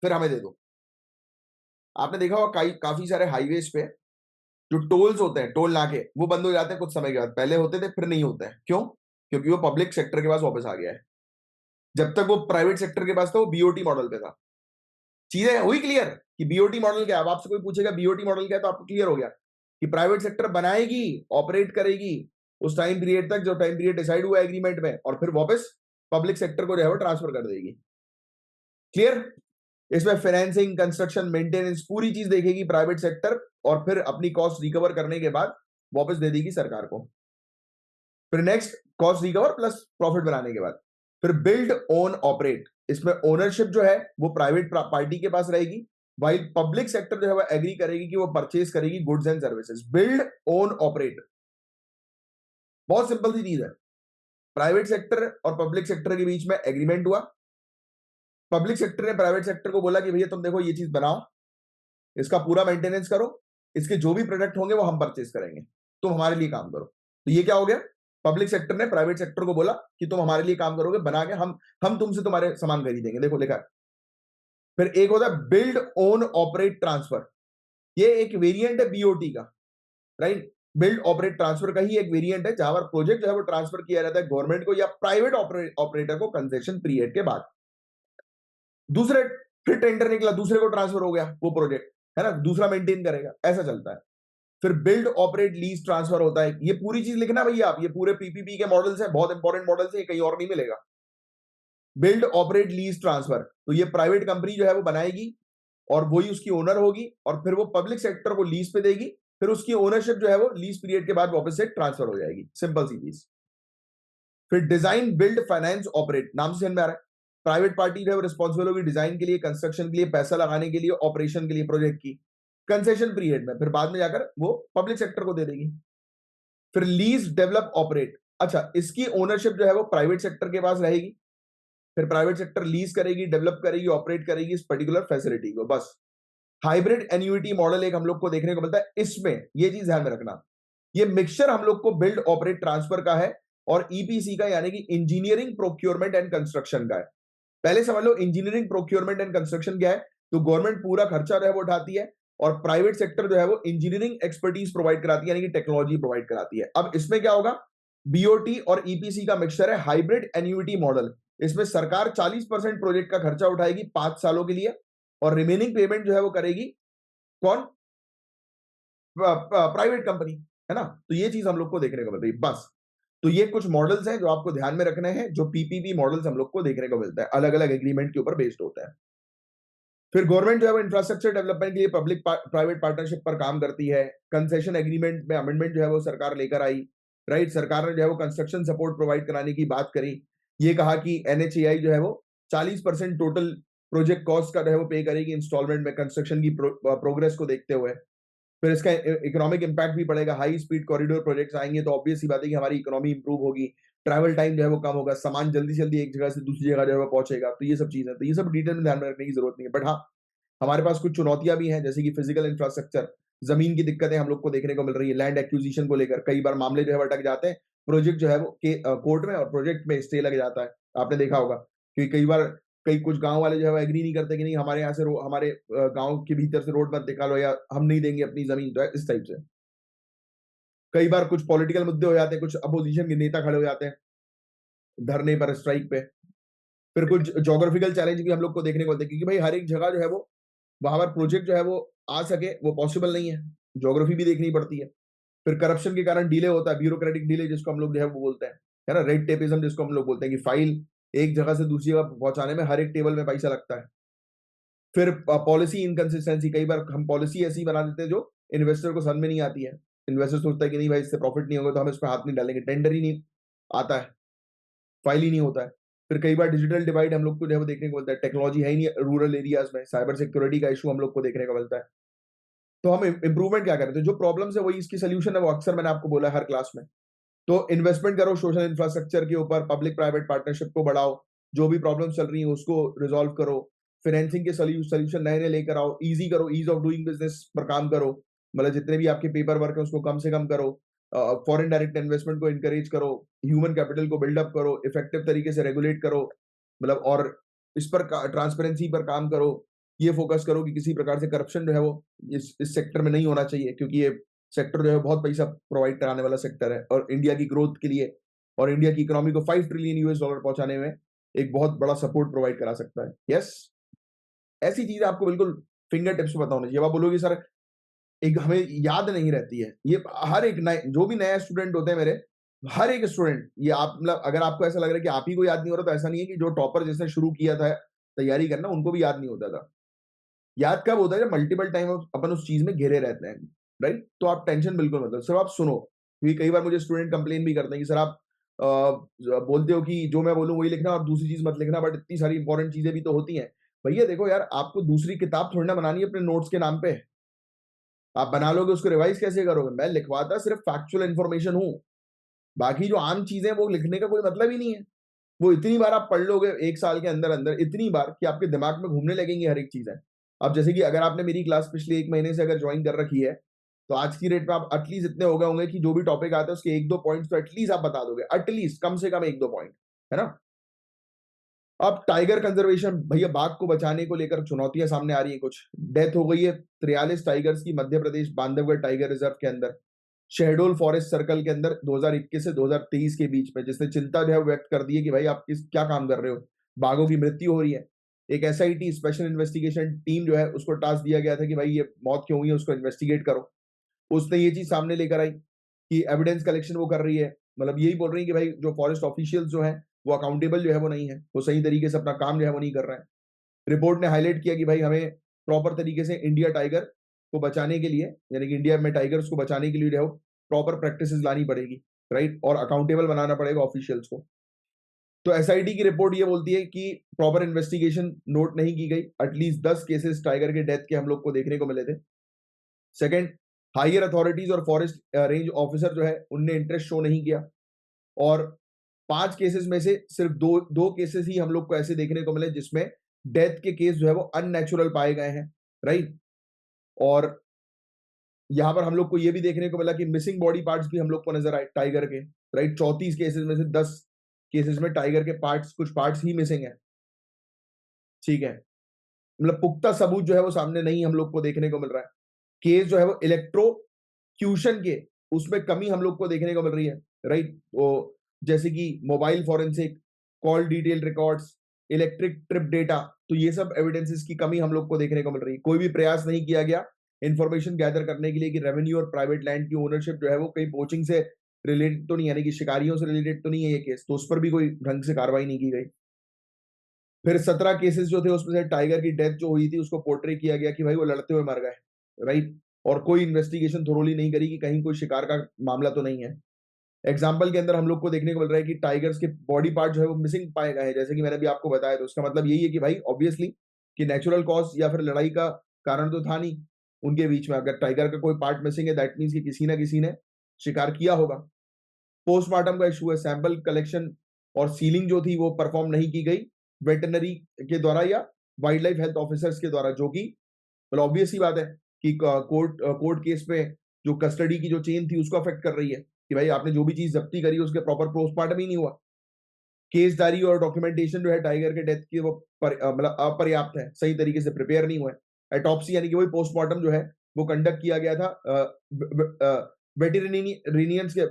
फिर हमें दे दो। आपने देखा होगा काफी सारे हाईवेज पे जो टोल्स होते हैं, टोल नाके, वो बंद हो जाते हैं कुछ समय के बाद। पहले होते थे, फिर नहीं होते हैं। क्यों? क्योंकि वो पब्लिक सेक्टर के पास वापस आ गया है। जब तक वो प्राइवेट सेक्टर के पास था, वो बीओटी मॉडल पे था। चीजें हुई क्लियर कि बीओटी मॉडल क्या है? अब आपसे कोई पूछेगा बीओटी मॉडल क्या है, तो आपको क्लियर हो गया कि प्राइवेट सेक्टर बनाएगी, ऑपरेट करेगी उस टाइम पीरियड तक जो टाइम पीरियड डिसाइड हुआ एग्रीमेंट में, और फिर वापस पब्लिक सेक्टर को जो है वो ट्रांसफर कर देगी। क्लियर? इसमें फाइनेंसिंग, कंस्ट्रक्शन, मेंटेनेंस, पूरी चीज देखेगी प्राइवेट सेक्टर, और फिर अपनी कॉस्ट रिकवर करने के बाद वापस दे देगी सरकार को। फिर next, cost recover plus profit बनाने के बाद फिर बिल्ड ओन ऑपरेट। इसमें ओनरशिप जो है वो प्राइवेट पार्टी के पास रहेगी, वाइल पब्लिक सेक्टर जो है वो एग्री करेगी कि वो परचेज करेगी goods and services. Build own operate, बहुत सिंपल सी चीज है। प्राइवेट सेक्टर और पब्लिक सेक्टर के बीच में एग्रीमेंट हुआ। पब्लिक सेक्टर ने प्राइवेट सेक्टर को बोला कि भैया तुम देखो ये चीज बनाओ, इसका पूरा मेंटेनेंस करो, इसके जो भी प्रोडक्ट होंगे वो हम परचेज करेंगे, तुम हमारे लिए काम करो। तो ये क्या हो गया? पब्लिक सेक्टर ने प्राइवेट सेक्टर को बोला कि तुम हमारे लिए काम करोगे, बना के हम तुमसे तुम्हारे सामान खरीदेंगे। देखो लिखा है। फिर एक होता है बिल्ड ओन ऑपरेट ट्रांसफर, ये एक वेरिएंट है बीओटी का, राइट। बिल्ड ऑपरेट ट्रांसफर का ही एक वेरिएंट है, जहां पर प्रोजेक्ट जो है वो ट्रांसफर किया जाता है गवर्नमेंट को या प्राइवेट ऑपरेटर को कंसेशन पीरियड के बाद। दूसरे, फिर टेंडर निकला, दूसरे को ट्रांसफर हो गया वो प्रोजेक्ट, है ना, दूसरा मेंटेन करेगा, ऐसा चलता है। फिर बिल्ड ऑपरेट लीज ट्रांसफर होता है। ये पूरी चीज लिखना भैया आप, ये पूरे पीपीपी के मॉडल्स हैं, बहुत इंपॉर्टेंट मॉडल्स हैं, कहीं और नहीं मिलेगा। बिल्ड ऑपरेट लीज ट्रांसफर, तो ये प्राइवेट कंपनी जो है वो बनाएगी और वही उसकी ओनर होगी, और फिर वो पब्लिक सेक्टर को लीज पे देगी, फिर उसकी ओनरशिप जो है वो लीज पीरियड के बाद वापस से ट्रांसफर हो जाएगी। सिंपल सी चीज। फिर डिजाइन बिल्ड फाइनेंस ऑपरेट, नाम से समझ में आ रहा है। प्राइवेट पार्टी जो है वो रिस्पॉन्सिबल होगी डिजाइन के लिए, कंस्ट्रक्शन के लिए, पैसा लगाने के लिए, ऑपरेशन के लिए प्रोजेक्ट की, कंसेशन पीरियड में, फिर बाद में जाकर वो पब्लिक सेक्टर को दे देगी। फिर लीज डेवलप ऑपरेट, अच्छा इसकी ओनरशिप जो है वो प्राइवेट सेक्टर के पास रहेगी, फिर प्राइवेट सेक्टर लीज करेगी, डेवलप करेगी, ऑपरेट करेगी इस पर्टिकुलर फैसिलिटी को, बस। हाइब्रिड एन्युइटी मॉडल एक हम लोग को देखने को मिलता है। इसमें ये चीज ध्यान में रखना, ये मिक्सचर हम लोग को बिल्ड ऑपरेट ट्रांसफर का है और ईपीसी का, यानी कि इंजीनियरिंग प्रोक्योरमेंट एंड कंस्ट्रक्शन का है। पहले समझ लो इंजीनियरिंग प्रोक्योरमेंट एंड कंस्ट्रक्शन क्या है। तो गवर्नमेंट पूरा खर्चा जो है वो उठाती है, और प्राइवेट सेक्टर जो है वो इंजीनियरिंग एक्सपर्टीज प्रोवाइड कराती है, यानी कि टेक्नोलॉजी प्रोवाइड कराती है। अब इसमें क्या होगा? बीओटी और ईपीसी का मिक्सचर है, हाइब्रिड एन्युइटी मॉडल। इसमें सरकार 40% प्रोजेक्ट का खर्चा उठाएगी 5 सालों के लिए, और रिमेनिंग पेमेंट जो है वो करेगी कौन? प्राइवेट कंपनी, है ना। तो ये चीज हम लोग को देखने को मिल रही है, बस। तो ये कुछ मॉडल्स हैं जो आपको ध्यान में रखने हैं, जो पीपीपी मॉडल्स हम लोग को देखने को मिलता है, अलग अलग एग्रीमेंट के ऊपर बेस्ड होता है। फिर गवर्नमेंट जो है वो इंफ्रास्ट्रक्चर डेवलपमेंट के लिए पब्लिक प्राइवेट पार्टनरशिप पर काम करती है। कंसेशन एग्रीमेंट में अमेंडमेंट जो है वो सरकार लेकर आई, राइट। सरकार ने जो है वो कंस्ट्रक्शन सपोर्ट प्रोवाइड कराने की बात करी। ये कहा कि एनएचएआई जो है वो 40% टोटल प्रोजेक्ट कॉस्ट का जो है वो पे करेगी इंस्टॉलमेंट में, कंस्ट्रक्शन की प्रोग्रेस को देखते हुए। फिर इसका इकोनॉमिक इंपैक्ट भी पड़ेगा। हाई स्पीड कॉरिडोर प्रोजेक्ट्स आएंगे तो ऑब्वियस सी बात है कि हमारी इकोनॉमी इंप्रूव होगी, ट्रैवल टाइम जो है वो कम होगा, सामान जल्दी से जल्दी एक जगह से दूसरी जगह जो है वो पहुंचेगा। तो ये सब चीजें, तो ये सब डिटेल में ध्यान में रखने की जरूरत नहीं है। बट हाँ, हमारे पास कुछ चुनौतियां भी हैं, जैसे कि फिजिकल इंफ्रास्ट्रक्चर, जमीन की दिक्कतें हम लोग को देखने को मिल रही है। लैंड एक्विजिशन को लेकर कई बार मामले जो है अटक जाते हैं, प्रोजेक्ट जो है वो कोर्ट में, और प्रोजेक्ट में स्टे लग जाता है। आपने देखा होगा कि कई बार कई कुछ गांव वाले जो है वो एग्री नहीं करते कि नहीं हमारे यहाँ से हमारे गांव के भीतर से रोड मत निकालो, या हम नहीं देंगे अपनी जमीन, तो इस टाइप से। कई बार कुछ पॉलिटिकल मुद्दे हो जाते हैं, कुछ अपोजिशन के नेता खड़े हो जाते हैं धरने पर, स्ट्राइक पे। फिर कुछ ज्योग्राफिकल चैलेंज भी हम लोग को देखने को मिलते हैं, क्योंकि भाई हर एक जगह जो है वो वहां पर प्रोजेक्ट जो है वो आ सके, वो पॉसिबल नहीं है, ज्योग्राफी भी देखनी पड़ती है। फिर करप्शन के कारण डिले होता है, ब्यूरोक्रेटिक डिले जिसको हम लोग जो है वो बोलते हैं, है ना, रेड टेपिज्म जिसको हम लोग बोलते हैं कि फाइल एक जगह से दूसरी जगह पहुंचाने में हर एक टेबल में पैसा लगता है। फिर पॉलिसी इनकंसिस्टेंसी, कई बार हम पॉलिसी ऐसी बना देते हैं जो इन्वेस्टर को समझ में नहीं आती है। इन्वेस्टर सोचता है कि नहीं भाई इससे प्रॉफिट नहीं होगा तो हम इस पर हाथ नहीं डालेंगे, टेंडर ही नहीं आता है, फाइल ही नहीं होता है। फिर कई बार डिजिटल डिवाइड हम लोग को जो है वो देखने को मिलता है, टेक्नोलॉजी है ही नहीं रूरल एरियाज में, साइबर सिक्योरिटी का इशू हम लोग को देखने को मिलता है। तो हम इंप्रूवमेंट क्या करें, तो जो प्रॉब्लम्स है वही इसकी सोल्यूशन है, वो अक्सर मैंने आपको बोला हर क्लास में। तो इन्वेस्टमेंट करो सोशल इंफ्रास्ट्रक्चर के ऊपर, पब्लिक प्राइवेट पार्टनरशिप को बढ़ाओ, जो भी प्रॉब्लम चल रही है उसको रिजॉल्व करो, फाइनेंसिंग के सोल्यूशन नए नए लेकर आओ, इजी करो, ईज ऑफ डूइंग बिजनेस पर काम करो, मतलब जितने भी आपके पेपर वर्क है उसको कम से कम करो, फॉरेन डायरेक्ट इन्वेस्टमेंट को इनकरेज करो, ह्यूमन कैपिटल को बिल्डअप करो, इफेक्टिव तरीके से रेगुलेट करो, मतलब और इस पर ट्रांसपेरेंसी पर काम करो, ये फोकस करो कि किसी प्रकार से करप्शन जो है वो इस सेक्टर में नहीं होना चाहिए, क्योंकि ये सेक्टर जो है बहुत पैसा प्रोवाइड कराने वाला सेक्टर है और इंडिया की ग्रोथ के लिए और इंडिया की इकोनॉमी को 5 ट्रिलियन यूएस डॉलर पहुंचाने में एक बहुत बड़ा सपोर्ट प्रोवाइड करा सकता है। यस, ऐसी चीजें आपको बिल्कुल फिंगर टिप्स पे पता होना चाहिए। अब आप बोलोगे सर एक हमें याद नहीं रहती है, ये हर एक नए जो भी नया स्टूडेंट होते हैं मेरे, हर एक स्टूडेंट, ये आप मतलब अगर आपको ऐसा लग रहा है कि आप ही को याद नहीं हो रहा, तो ऐसा नहीं है कि जो टॉपर जिसने शुरू किया था तैयारी करना उनको भी याद नहीं होता था। याद कब होता है जब मल्टीपल टाइम अपन उस चीज में घिरे रहते हैं, राइट। तो आप टेंशन बिल्कुल मत लो, सिर्फ आप सुनो, क्योंकि कई बार मुझे स्टूडेंट कंप्लेन भी करते हैं कि सर आप बोलते हो कि जो मैं बोलूं वही लिखना और दूसरी चीज मत लिखना, बट इतनी सारी इंपॉर्टेंट चीजें भी तो होती हैं। भैया देखो यार, आपको दूसरी किताब थोड़ी ना बनानी है अपने नोट्स के नाम पे, आप बना लोगे उसको रिवाइज कैसे करोगे। मैं लिखवाता सिर्फ फैक्चुअल इन्फॉर्मेशन हूँ, बाकी जो आम चीजें वो लिखने का कोई मतलब ही नहीं है। वो इतनी बार आप पढ़ लोगे एक साल के अंदर अंदर, इतनी बार कि आपके दिमाग में घूमने लगेंगी हर एक चीजें। अब जैसे कि अगर आपने मेरी क्लास पिछले 1 महीने से अगर ज्वाइन कर रखी है, तो आज की डेट में आप एटलीस्ट इतने हो गए होंगे कि जो भी टॉपिक आता है उसके एक दो पॉइंट्स तो एटलीस्ट आप बता दोगे, एटलीस्ट कम से कम एक दो पॉइंट, है ना। अब टाइगर कंजर्वेशन, भैया बाघ को बचाने को लेकर चुनौतियां सामने आ रही है, कुछ डेथ हो गई है 43 टाइगर्स की मध्य प्रदेश बांधवगढ़ टाइगर रिजर्व के अंदर, शहडोल फॉरेस्ट सर्कल के अंदर 2021 से 2023 के बीच में, जिसने चिंता जो है व्यक्त कर दी है कि भाई आप किस क्या काम कर रहे हो, बाघों की मृत्यु हो रही है। एक एसआईटी स्पेशल इन्वेस्टिगेशन टीम जो है उसको टास्क दिया गया था कि भाई ये मौत क्यों हुई है उसको इन्वेस्टिगेट करो। उसने ये चीज सामने लेकर आई कि एविडेंस कलेक्शन वो कर रही है, मतलब यही बोल रही है कि भाई जो फॉरेस्ट ऑफिशियल्स जो है वो अकाउंटेबल जो है वो नहीं है, वो सही तरीके से अपना काम जो है वो नहीं कर रहे हैं। रिपोर्ट ने हाईलाइट किया कि भाई हमें प्रॉपर तरीके से इंडिया टाइगर को बचाने के लिए, यानी कि इंडिया में टाइगर्स को बचाने के लिए जो है प्रॉपर प्रैक्टिसेस लानी पड़ेगी, राइट, और अकाउंटेबल बनाना पड़ेगा ऑफिशियल्स को। तो एसआईटी की रिपोर्ट ये बोलती है कि प्रॉपर इन्वेस्टिगेशन नोट नहीं की गई, एटलीस्ट 10 केसेस टाइगर के डेथ के हम लोग को देखने को मिले थे। सेकंड, हायर अथॉरिटीज और फॉरेस्ट रेंज ऑफिसर जो है उनने इंटरेस्ट शो नहीं किया, और 5 केसेस में से सिर्फ दो दो केसेस ही हम लोग को ऐसे देखने को मिले जिसमें डेथ के केस जो है वो अननेचुरल पाए गए हैं, राइट। और यहां पर हम लोग को ये भी देखने को मिला कि मिसिंग बॉडी पार्ट्स भी हम लोग को नजर आए टाइगर के, राइट। 34 केसेस में से 10 केसेस में टाइगर के पार्ट्स, कुछ पार्ट्स ही मिसिंग है, ठीक है। मतलब पुख्ता सबूत जो है वो सामने नहीं हम लोग को देखने को मिल रहा है। केस जो है वो इलेक्ट्रोक्यूशन के उसमें कमी हम लोग को देखने को मिल रही है, राइट। वो जैसे कि mobile forensic, call detail records, electric trip data, तो ये सब एविडेंसेस की कमी हम लोग को देखने को मिल रही है। कोई भी प्रयास नहीं किया गया इंफॉर्मेशन गैदर करने के लिए कि रेवेन्यू और प्राइवेट लैंड की ओनरशिप जो है वो कहीं पोचिंग से रिलेटेड तो नहीं, यानी कि शिकारियों से रिलेटेड तो नहीं है ये केस, तो उस पर भी कोई ढंग से कार्रवाई नहीं की गई। फिर 17 केसेस जो थे उसमें से टाइगर की डेथ जो हुई थी उसको पोर्ट्रे किया गया कि भाई वो लड़ते हुए मर गए, राइट। और कोई इन्वेस्टिगेशन थोरोली नहीं करी कि कहीं कोई शिकार का मामला तो नहीं है। एग्जाम्पल के अंदर हम लोग को देखने को मिल रहा है कि टाइगर्स के बॉडी पार्ट जो है वो मिसिंग पाए गए हैं, जैसे कि मैंने भी आपको बताया, तो उसका मतलब यही है कि भाई ऑब्वियसली कि नेचुरल कॉज या फिर लड़ाई का कारण तो था नहीं उनके बीच में। अगर टाइगर का कोई पार्ट मिसिंग है दैट मीन्स कि किसी ना किसी ने शिकार किया होगा। पोस्टमार्टम का इशू है, सैंपल कलेक्शन और सीलिंग जो थी वो परफॉर्म नहीं की गई वेटनरी के द्वारा या वाइल्ड लाइफ हेल्थ ऑफिसर्स के द्वारा, जो कि मतलब ऑब्वियस ही बात है कि कोर्ट केस में जो कस्टडी की जो चेन थी उसको अफेक्ट कर रही है कि भाई आपने जो भी चीज जब्ती करी उसके प्रॉपर पोस्टमार्टम ही नहीं हुआ। केस डायरी और डॉक्यूमेंटेशन जो है टाइगर के डेथ की वो मतलब अपर्याप्त है, सही तरीके से प्रिपेयर नहीं हुआ है। एटॉप्सी यानी कि वही पोस्टमार्टम जो है वो कंडक्ट किया गया था वेटेरिनियंस के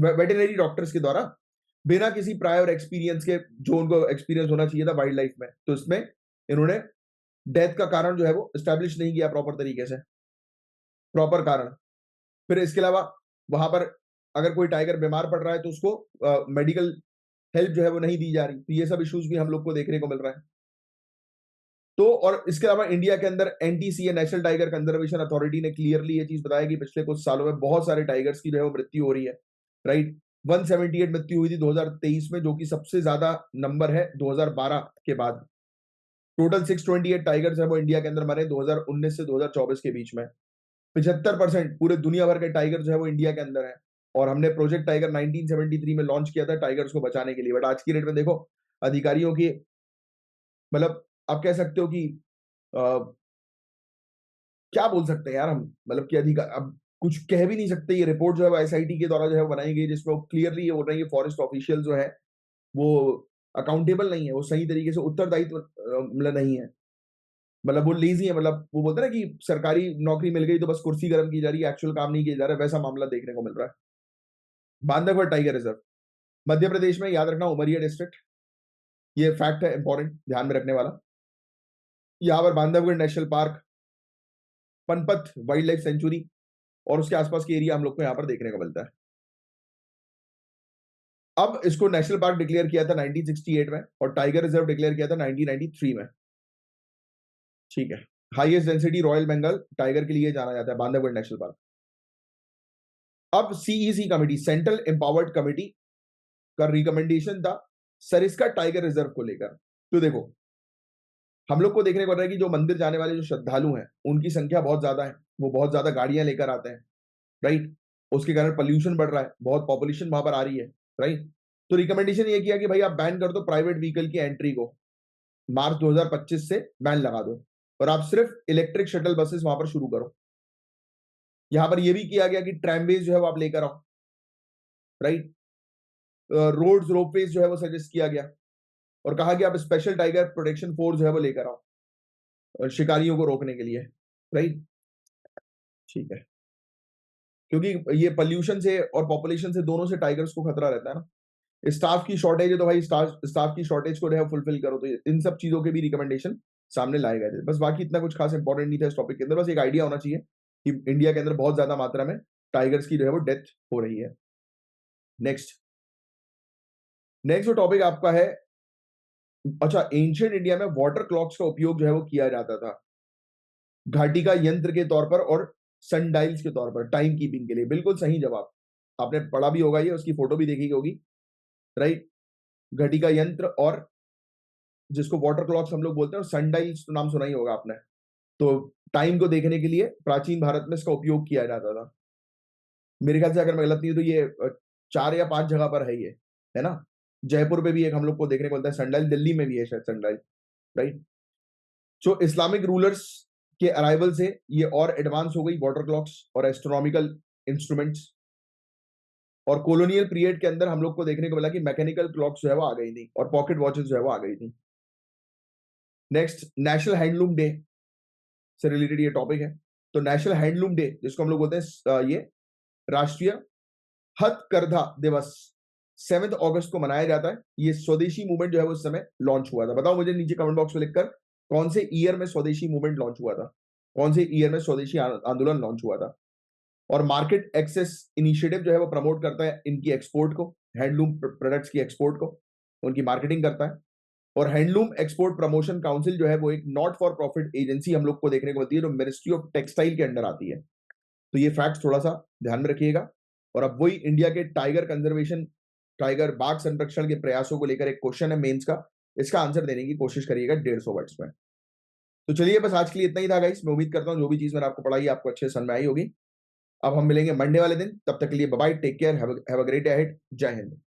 वेटेरिनरी डॉक्टर्स के द्वारा, बिना किसी प्रायर एक्सपीरियंस के, जो उनको एक्सपीरियंस होना चाहिए था वाइल्ड लाइफ में। तो इसमें इन्होंने डेथ का कारण जो है वो एस्टेब्लिश नहीं किया प्रॉपर तरीके से, प्रॉपर कारण। फिर इसके अलावा वहां पर अगर कोई टाइगर बीमार पड़ रहा है तो उसको मेडिकल हेल्प जो है वो नहीं दी जा रही। तो ये सब इश्यूज भी हम लोग को देखने को मिल रहा है। तो और इसके अलावा इंडिया के अंदर NTCA, national tiger conservation authority ने क्लियरली ये चीज बताया कि पिछले कुछ सालों में बहुत सारे टाइगर्स की जो है वो मृत्यु हो रही है, राइट। 178 मृत्यु हुई थी 2023 में, जो कि सबसे ज्यादा नंबर है 2012 के बाद। टोटल 628 टाइगर्स है वो इंडिया के अंदर मरे 2019 से 2024 के बीच में। 75% पूरे दुनिया भर के टाइगर जो है वो इंडिया के अंदर है। और हमने प्रोजेक्ट टाइगर 1973 में लॉन्च किया था टाइगर्स को बचाने के लिए। बट आज की डेट में देखो, अधिकारियों की, मतलब आप कह सकते हो कि आ, क्या बोल सकते हैं यार हम, मतलब कि अधिकार अब कुछ कह भी नहीं सकते। ये रिपोर्ट जो है एसआईटी के द्वारा जो है बनाई गई, जिसमें वो क्लियरली ये बोल रहे हैं कि फॉरेस्ट ऑफिशियल जो है वो अकाउंटेबल नहीं है, वो सही तरीके से उत्तरदायित्व मतलब नहीं है, मतलब वो लेजी है। मतलब वो बोलते हैं ना कि सरकारी नौकरी मिल गई तो बस कुर्सी गर्म की जा रही है, एक्चुअल काम नहीं किया जा रहा है, वैसा मामला देखने को मिल रहा है। बांधवगढ़ टाइगर रिजर्व मध्य प्रदेश में, याद रखना, उमरिया डिस्ट्रिक्ट। ये फैक्ट है इंपॉर्टेंट, ध्यान में रखने वाला। यहाँ पर Bandhavgarh national park, Panpatha wildlife sanctuary और उसके आसपास के एरिया हम लोग को यहाँ पर देखने को मिलता है। अब इसको नेशनल पार्क डिक्लेयर किया था 1968 में और टाइगर रिजर्व डिक्लेयर किया था 1993 में। ठीक है। Highest density royal Bengal tiger के लिए जाना जाता है बांधवगढ़ नेशनल पार्क। अब CEC committee, central empowered committee का रिकमेंडेशन था सरिस्का टाइगर रिजर्व को लेकर। तो देखो, हम लोग को देखने को मिल रहा है कि जो मंदिर जाने वाले जो श्रद्धालु हैं उनकी संख्या बहुत ज्यादा है, वो बहुत ज्यादा गाड़ियां लेकर आते हैं, राइट। उसके कारण पोल्यूशन बढ़ रहा है, बहुत पॉपुलेशन वहां पर आ रही है, राइट। तो रिकमेंडेशन ये किया कि भाई आप बैन कर दो प्राइवेट व्हीकल की एंट्री को, मार्च 2025 से बैन लगा दो और आप सिर्फ इलेक्ट्रिक शटल बसेस वहां पर शुरू करो। यहां पर यह भी किया गया कि ट्रैमवेज जो है वो आप लेकर आओ, राइट। रोड्स रोपवेज जो है वो सजेस्ट किया गया और कहा कि आप स्पेशल टाइगर प्रोटेक्शन फोर्स जो है वो लेकर आओ शिकारियों को रोकने के लिए, राइट। ठीक है। क्योंकि ये पोल्यूशन से और पॉपुलेशन से, दोनों से टाइगर्स को खतरा रहता है ना। स्टाफ की शॉर्टेज है तो भाई स्टाफ की शॉर्टेज को जो है फुलफिल करो। तो इन सब चीजों के भी रिकमेंडेशन सामने लाए गए थे। बस बाकी इतना कुछ खास इंपॉर्टेंट नहीं था इस टॉपिक के अंदर, बस एक आइडिया होना चाहिए कि इंडिया के अंदर बहुत ज्यादा मात्रा में टाइगर्स की जो है वो डेथ हो रही है। नेक्स्ट नेक्स्ट जो टॉपिक आपका है, अच्छा, एंशियंट इंडिया में वाटर क्लॉक्स का उपयोग जो है वो किया जाता था घाटी का यंत्र के तौर पर और सनडाइल्स के तौर पर टाइम कीपिंग के लिए। बिल्कुल सही जवाब, आपने पढ़ा भी होगा, ये उसकी फोटो भी देखी होगी, राइट। घटी का यंत्र और जिसको वाटर क्लॉक्स हम लोग बोलते हैं, और सनडाइल्स तो नाम सुना ही होगा आपने। तो टाइम को देखने के लिए प्राचीन भारत में इसका उपयोग किया जाता था। मेरे ख्याल से अगर मैं गलत नहीं हूं तो ये 4 या 5 जगह पर है ये, है ना। जयपुर में भी एक हम लोग को देखने को मिलता है सनडाइल, दिल्ली में भी है शायद सनडाइल, राइट। जो इस्लामिक रूलर्स के अराइवल से ये और एडवांस हो गई वाटर क्लॉक्स और एस्ट्रोनॉमिकल इंस्ट्रूमेंट्स। और कॉलोनियल पीरियड के अंदर हम लोग को देखने को मिला कि मैकेनिकल क्लॉक्स जो है वो आ गई थी और पॉकेट वॉचेस जो है वो आ गई थी। नेक्स्ट, नेशनल हैंडलूम डे से रिलेटेड ये टॉपिक है। तो नेशनल हैंडलूम डे, जिसको हम लोग बोलते हैं ये राष्ट्रीय हथकरघा दिवस, 7 अगस्त को मनाया जाता है। ये स्वदेशी मूवमेंट जो है वो उस समय लॉन्च हुआ था। बताओ मुझे नीचे कमेंट बॉक्स में लिखकर, कौन से ईयर में स्वदेशी मूवमेंट लॉन्च हुआ था, कौन से ईयर में स्वदेशी आंदोलन लॉन्च हुआ था। और मार्केट एक्सेस इनिशिएटिव जो है वो प्रमोट करता है इनकी एक्सपोर्ट को, हैंडलूम प्रोडक्ट्स की एक्सपोर्ट को, उनकी मार्केटिंग करता है। और हैंडलूम एक्सपोर्ट प्रमोशन काउंसिल जो है वो एक नॉट फॉर प्रॉफिट एजेंसी हम लोग को देखने को मिलती है, जो मिनिस्ट्री ऑफ टेक्सटाइल के अंडर आती है। तो ये फैक्ट थोड़ा सा ध्यान में रखिएगा। और अब वही इंडिया के टाइगर कंजर्वेशन, टाइगर बाघ संरक्षण के प्रयासों को लेकर एक क्वेश्चन है मेंस का, इसका आंसर देने की कोशिश करिएगा 150 वर्ड्स में। तो चलिए, बस आज के लिए इतना ही था गाइस। मैं उम्मीद करता हूँ जो भी चीज मैंने आपको पढ़ाई आपको अच्छे समझ में आई होगी। अब हम मिलेंगे मंडे वाले दिन, तब तक के लिए bye bye, take care, have a great day ahead. जय हिंद।